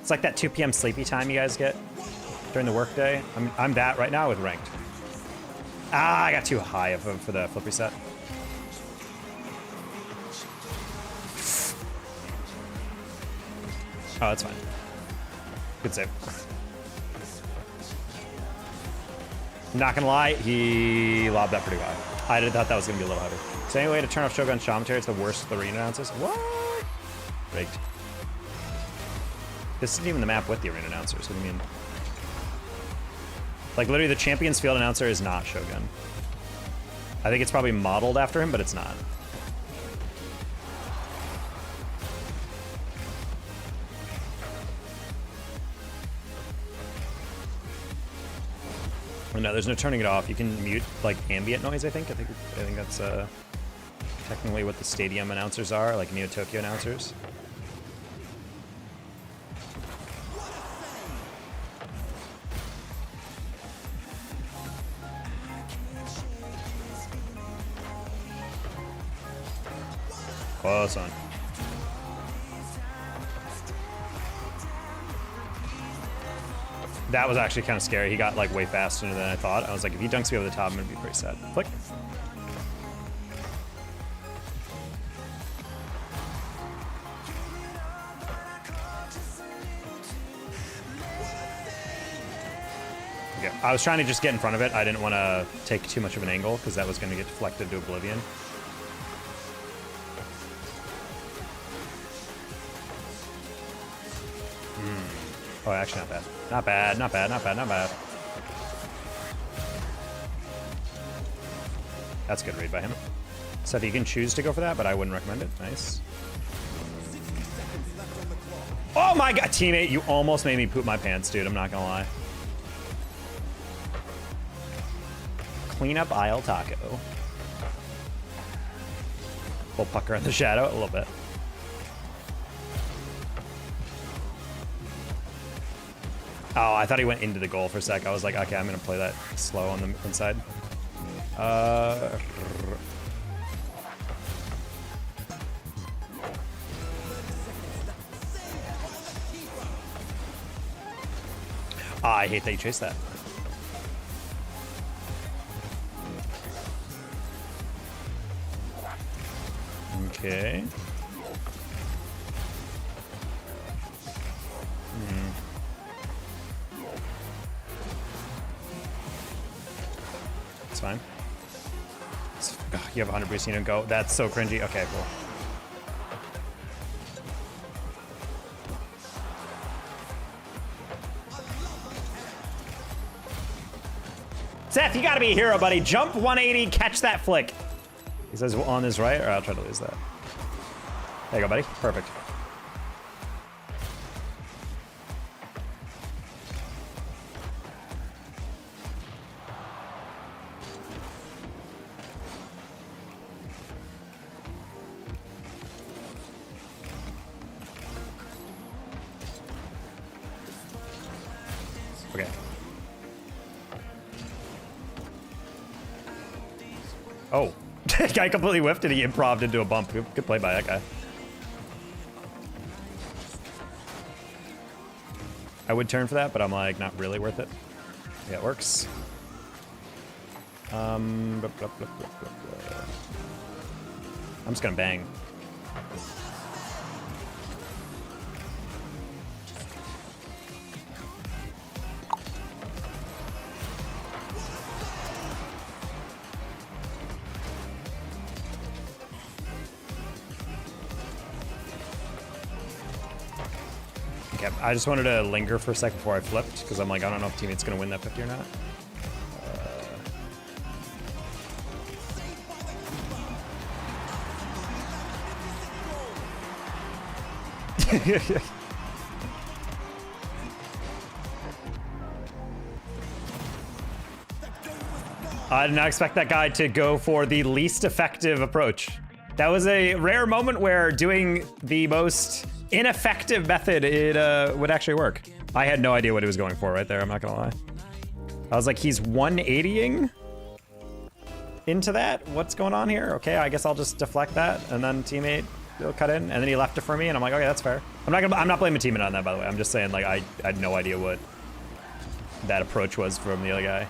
It's like that 2 p.m. sleepy time you guys get during the workday. I'm that right now with ranked. Ah, I got too high of him for the flip reset. Oh, that's fine. Good save. Not gonna lie, he lobbed that pretty high. I thought that was gonna be a little heavy. So any way to turn off Shogun's commentary? It's the worst of the arena announcers. What? Rigged. This isn't even the map with the arena announcers. What do you mean? Like literally the Champions Field announcer is not Shogun. I think it's probably modeled after him, but it's not. No, there's no turning it off. You can mute like ambient noise. I think that's technically what the stadium announcers are, like Neo Tokyo announcers. Close on. That was actually kind of scary. He got like way faster than I thought. I was like, if he dunks me over the top, I'm gonna be pretty sad. Flick. Okay. I was trying to just get in front of it. I didn't want to take too much of an angle because that was going to get deflected to oblivion. Oh, actually not bad. Not bad, not bad, not bad, not bad. That's a good read by him. So you can choose to go for that, but I wouldn't recommend it. Nice. Oh my god, teammate, you almost made me poop my pants, dude. I'm not gonna lie. Clean up aisle taco. Little pucker in the shadow, a little bit. Oh, I thought he went into the goal for a sec. I was like, okay, I'm gonna play that slow on the inside. I hate that you chased that. Okay. It's fine. You have 100 boost, you don't go. That's so cringy. Okay, cool. Seth, you gotta be a hero, buddy. Jump 180, catch that flick. He says on his right, or I'll try to lose that. There you go, buddy. Perfect. Okay. Oh. Guy completely whiffed and he improv'd into a bump. Good play by that guy. I would turn for that, but I'm like, not really worth it. Yeah, it works. I'm just gonna bang. Okay, I just wanted to linger for a second before I flipped, because I'm like, I don't know if teammate's gonna win that 50 or not. I did not expect that guy to go for the least effective approach. That was a rare moment where doing the most ineffective method, it would actually work. I had no idea what he was going for right there, I'm not gonna lie. I was like, he's 180ing into that? What's going on here? Okay, I guess I'll just deflect that, and then teammate will cut in, and then he left it for me, and I'm like, okay, that's fair. I'm not blaming teammate on that, by the way. I'm just saying, like, I had no idea what that approach was from the other guy.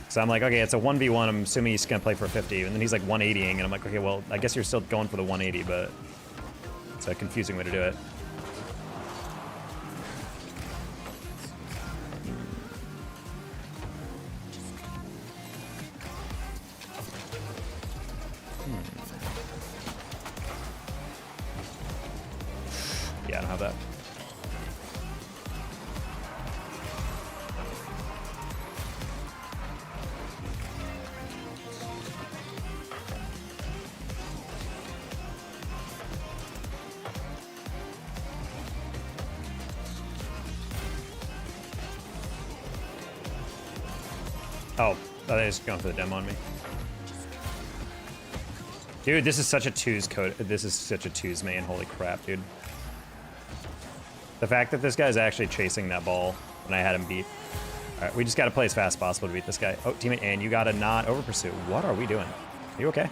So I'm like, okay, it's a 1v1. I'm assuming he's gonna play for 50, and then he's like 180ing, and I'm like, okay, well, I guess you're still going for the 180, but it's a confusing way to do it. Yeah, I don't have that. Oh, they're just going for the demo on me. Dude, this is such a twos code. This is such a twos main. Holy crap, dude. The fact that this guy's actually chasing that ball and I had him beat. All right, we just got to play as fast as possible to beat this guy. Oh, teammate, and you got to not over pursue. What are we doing? Are you okay?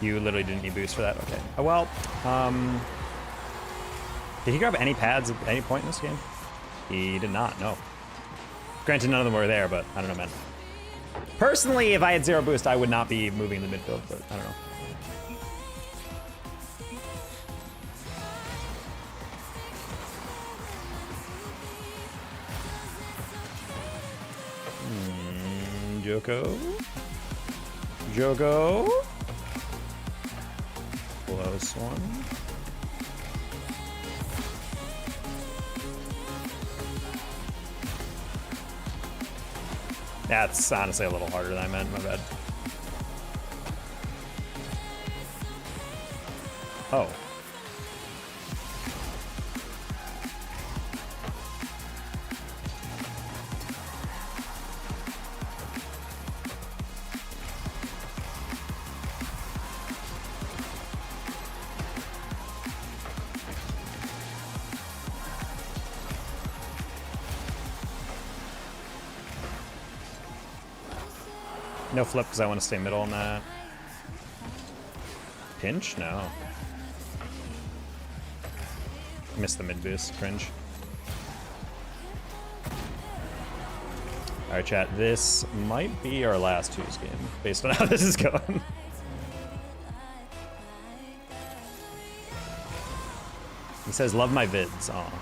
You literally didn't need boost for that? Okay. Oh, well, did he grab any pads at any point in this game? He did not, no. Granted, none of them were there, but I don't know, man. Personally, if I had 0 boost, I would not be moving in the midfield, but I don't know. Joko? Joko? Close one. That's honestly a little harder than I meant, my bad. Oh. No flip because I want to stay middle on that. Pinch? No. Missed the mid boost. Cringe. Alright, chat. This might be our last twos game based on how this is going. He says, love my vids. Aw.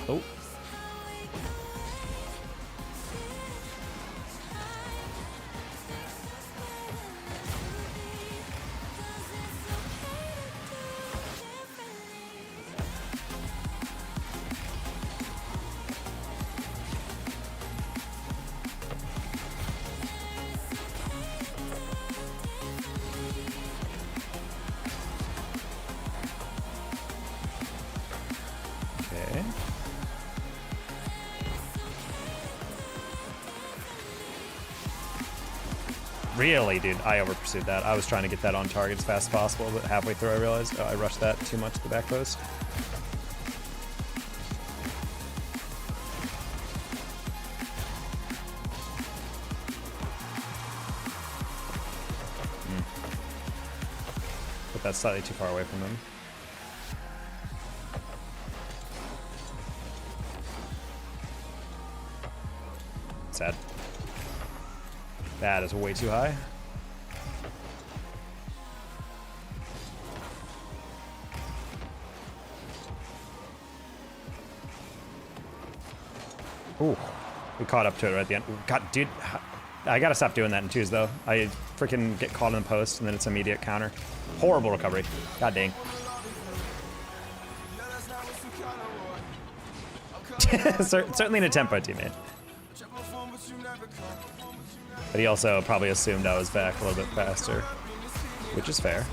Oh. Okay. Really, dude, I over pursued that. I was trying to get that on target as fast as possible, but halfway through I realized I rushed that too much to the back post. But that's slightly too far away from him. Sad. That is way too high. Ooh, we caught up to it right at the end. God, dude, I gotta stop doing that in twos though. I freaking get caught in the post and then it's immediate counter. Horrible recovery. God dang. Certainly an attempt by teammate. But he also probably assumed I was back a little bit faster, which is fair.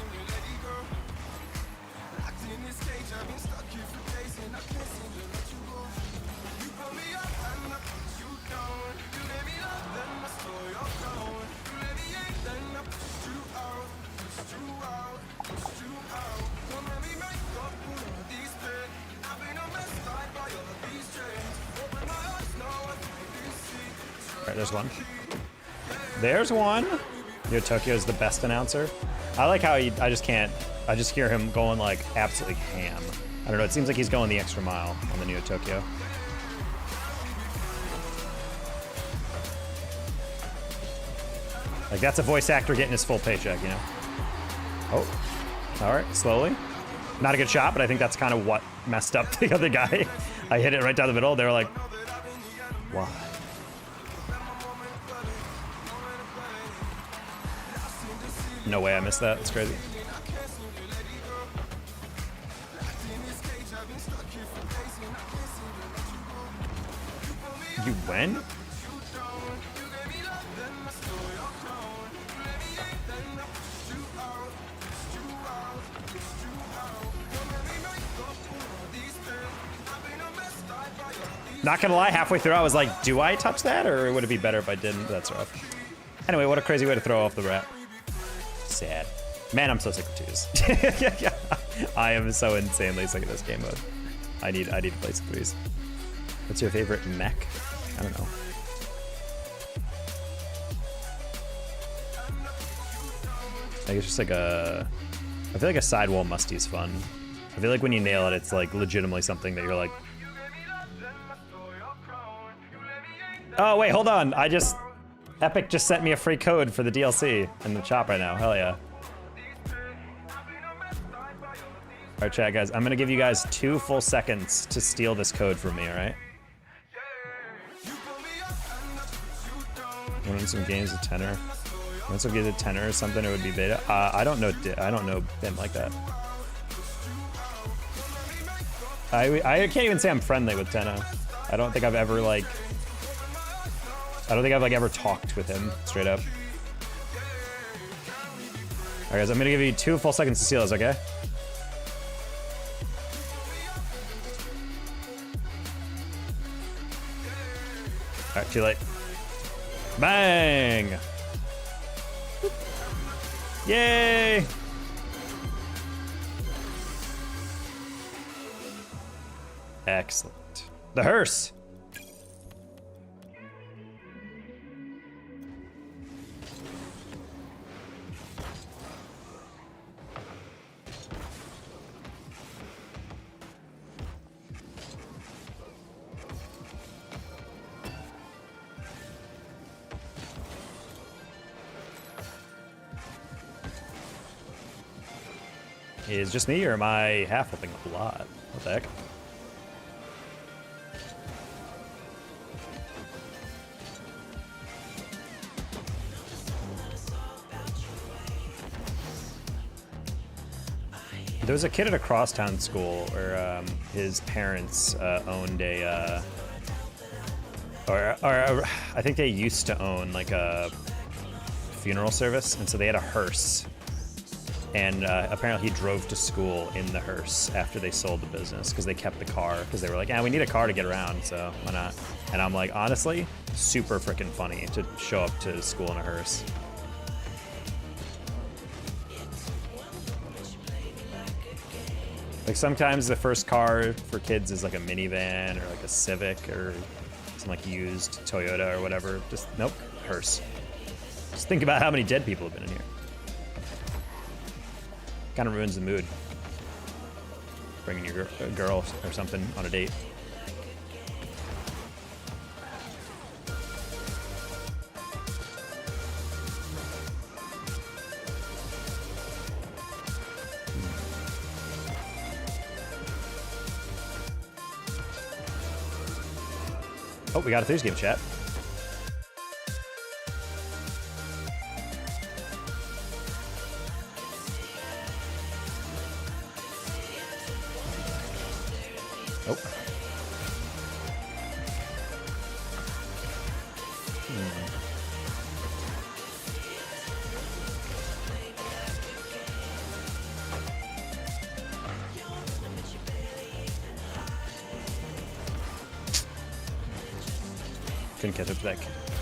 All right, there's one. There's one. Yo, Tokyo is the best announcer. I like how I just hear him going like absolutely ham. I don't know, it seems like he's going the extra mile on the Neo Tokyo. Like that's a voice actor getting his full paycheck, you know? Oh, all right, slowly. Not a good shot, but I think that's kind of what messed up the other guy. I hit it right down the middle. They were like, why? No way I missed that. It's crazy. You win? Not gonna lie, halfway through I was like, do I touch that or would it be better if I didn't? That's rough. Anyway, what a crazy way to throw off the rat. Sad. Man, I'm so sick of twos. I am so insanely sick of this game mode. I need to play some threes. What's your favorite mech? I don't know. I think it's just like a... I feel like a sidewall musty is fun. I feel like when you nail it, it's like legitimately something that you're like... Oh, wait, hold on. Epic just sent me a free code for the DLC in the shop right now. Hell yeah. All right, chat, guys. I'm going to give you guys 2 full seconds to steal this code from me, all right? Winning some games with tenor. Once I get a tenor or something, it would be beta. I don't know him like that. I can't even say I'm friendly with Tenna. I don't think I've ever like... I don't think I've like ever talked with him straight up. All right, guys, I'm gonna give you 2 full seconds to steal this, okay? All right, too late. Bang! Yay! Excellent. The hearse. Is it just me, or am I half flipping a lot? What the heck? There was a kid at a crosstown school where his parents owned a, or I think they used to own like a funeral service, and so they had a hearse. And apparently he drove to school in the hearse after they sold the business because they kept the car because they were like, we need a car to get around, so why not? And I'm like, honestly, super freaking funny to show up to school in a hearse. Like sometimes the first car for kids is like a minivan or like a Civic or some like used Toyota or whatever. Just, nope, hearse. Just think about how many dead people have been in here. Kind of ruins the mood. Bringing your girl or something on a date. Oh, we got a threes game, chat. Oh. Couldn't catch up to that.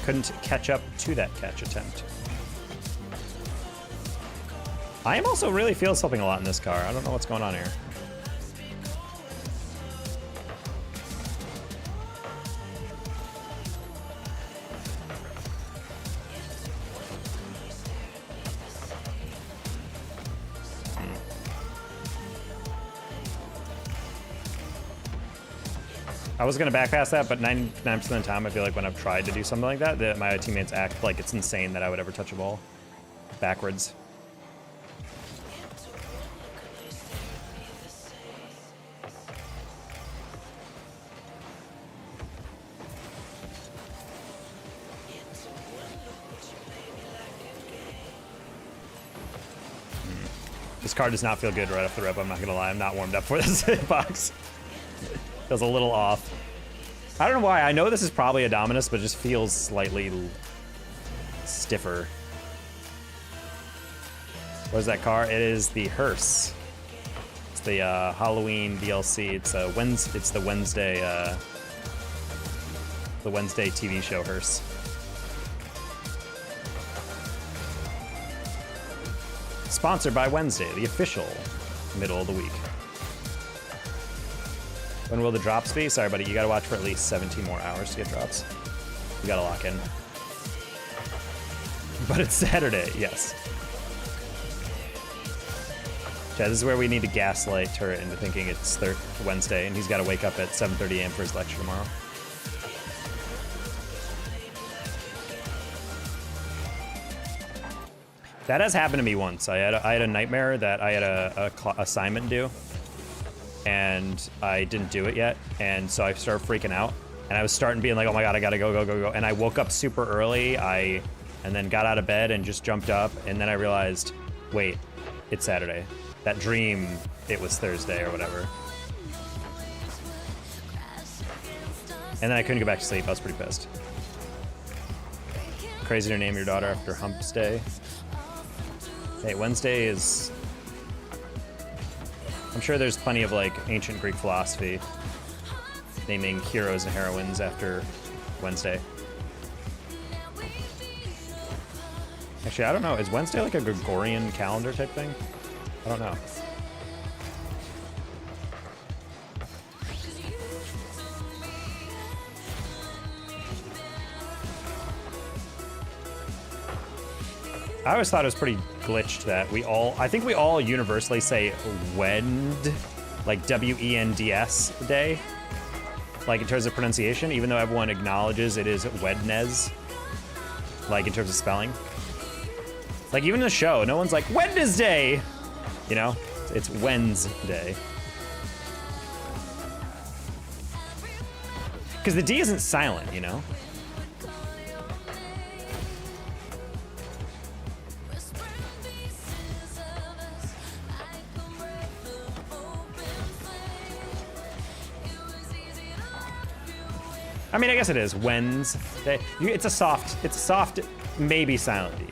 Couldn't catch up to that catch attempt. I am also really field slipping a lot in this car. I don't know what's going on here. I was gonna back pass that, but 99% of the time, I feel like when I've tried to do something like that, my teammates act like it's insane that I would ever touch a ball backwards. This card does not feel good right off the rip. I'm not gonna lie. I'm not warmed up for this hitbox. Feels a little off. I don't know why. I know this is probably a Dominus, but it just feels slightly stiffer. What is that car? It is the hearse. It's the Halloween DLC. It's the Wednesday the Wednesday TV show hearse. Sponsored by Wednesday, the official middle of the week. When will the drops be? Sorry, buddy, you gotta watch for at least 17 more hours to get drops. You gotta lock in. But it's Saturday, yes. Yeah, this is where we need to gaslight Turret into thinking it's Wednesday, and he's got to wake up at 7:30 a.m. for his lecture tomorrow. That has happened to me once. I had a nightmare that I had a assignment due, and I didn't do it yet, and so I started freaking out, and I was starting being like, oh my god, I gotta go, and I woke up super early, and then got out of bed and just jumped up, and then I realized, wait, it's Saturday. That dream, it was Thursday or whatever. And then I couldn't go back to sleep. I was pretty pissed. Crazy to name your daughter after Humps Day. Hey, Wednesday is... I'm sure there's plenty of like ancient Greek philosophy naming heroes and heroines after Wednesday. Actually, I don't know. Is Wednesday like a Gregorian calendar type thing? I don't know. I always thought it was pretty glitched that I think we all universally say Wend, like W-E-N-D-S day, like in terms of pronunciation, even though everyone acknowledges it is Wednes, like in terms of spelling. Like even in the show, no one's like, Wednesday! You know, it's Wednesday. Because the D isn't silent, you know? I mean, I guess it is Wednesday. It's a soft, maybe silent D.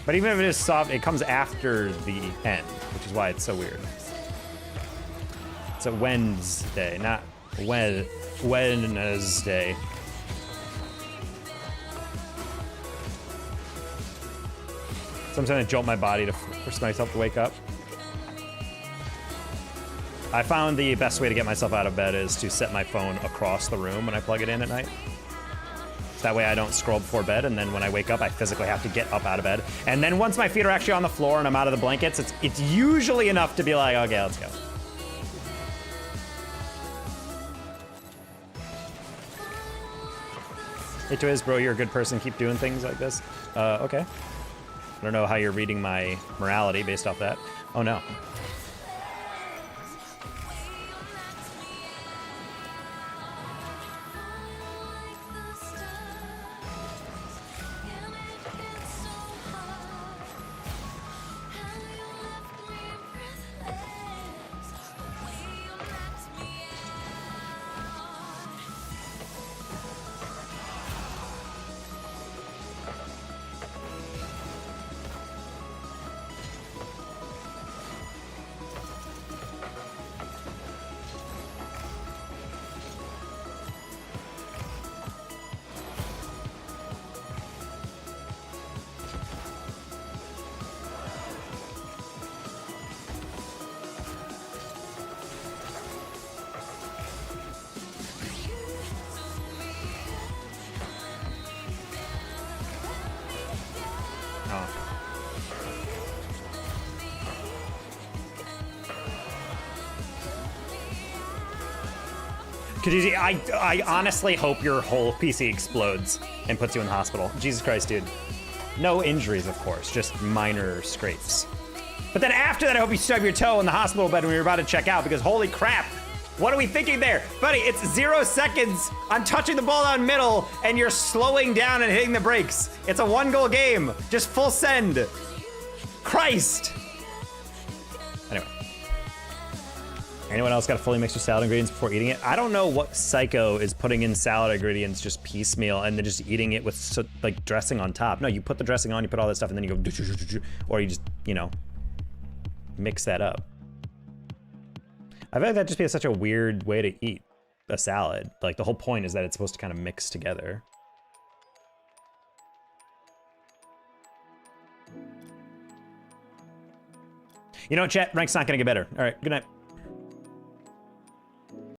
But even if it is soft, it comes after the N, which is why it's so weird. It's a Wednesday, not Wednesday. So I'm trying to jolt my body to force myself to wake up. I found the best way to get myself out of bed is to set my phone across the room when I plug it in at night. That way I don't scroll before bed, and then when I wake up, I physically have to get up out of bed. And then once my feet are actually on the floor and I'm out of the blankets, it's usually enough to be like, okay, let's go. Hey, Twiz, bro, you're a good person. Keep doing things like this. Okay. I don't know how you're reading my morality based off that. Oh, no. I honestly hope your whole PC explodes and puts you in the hospital. Jesus Christ, dude. No injuries, of course, just minor scrapes. But then after that, I hope you stub your toe in the hospital bed when you're about to check out, because holy crap, what are we thinking there? Buddy, it's 0 seconds. I'm touching the ball down middle, and you're slowing down and hitting the brakes. It's a 1-goal game. Just full send. Christ. Anyway. Anyone else got to fully mix your salad ingredients before eating it? I don't know what psycho is putting in salad ingredients just piecemeal and then just eating it with like dressing on top. No, you put the dressing on, you put all that stuff, and then you go, or you just, you know, mix that up. I feel like that'd just be such a weird way to eat. a salad. Like, the whole point is that it's supposed to kind of mix together. You know what, chat? Rank's not gonna get better. All right, good night.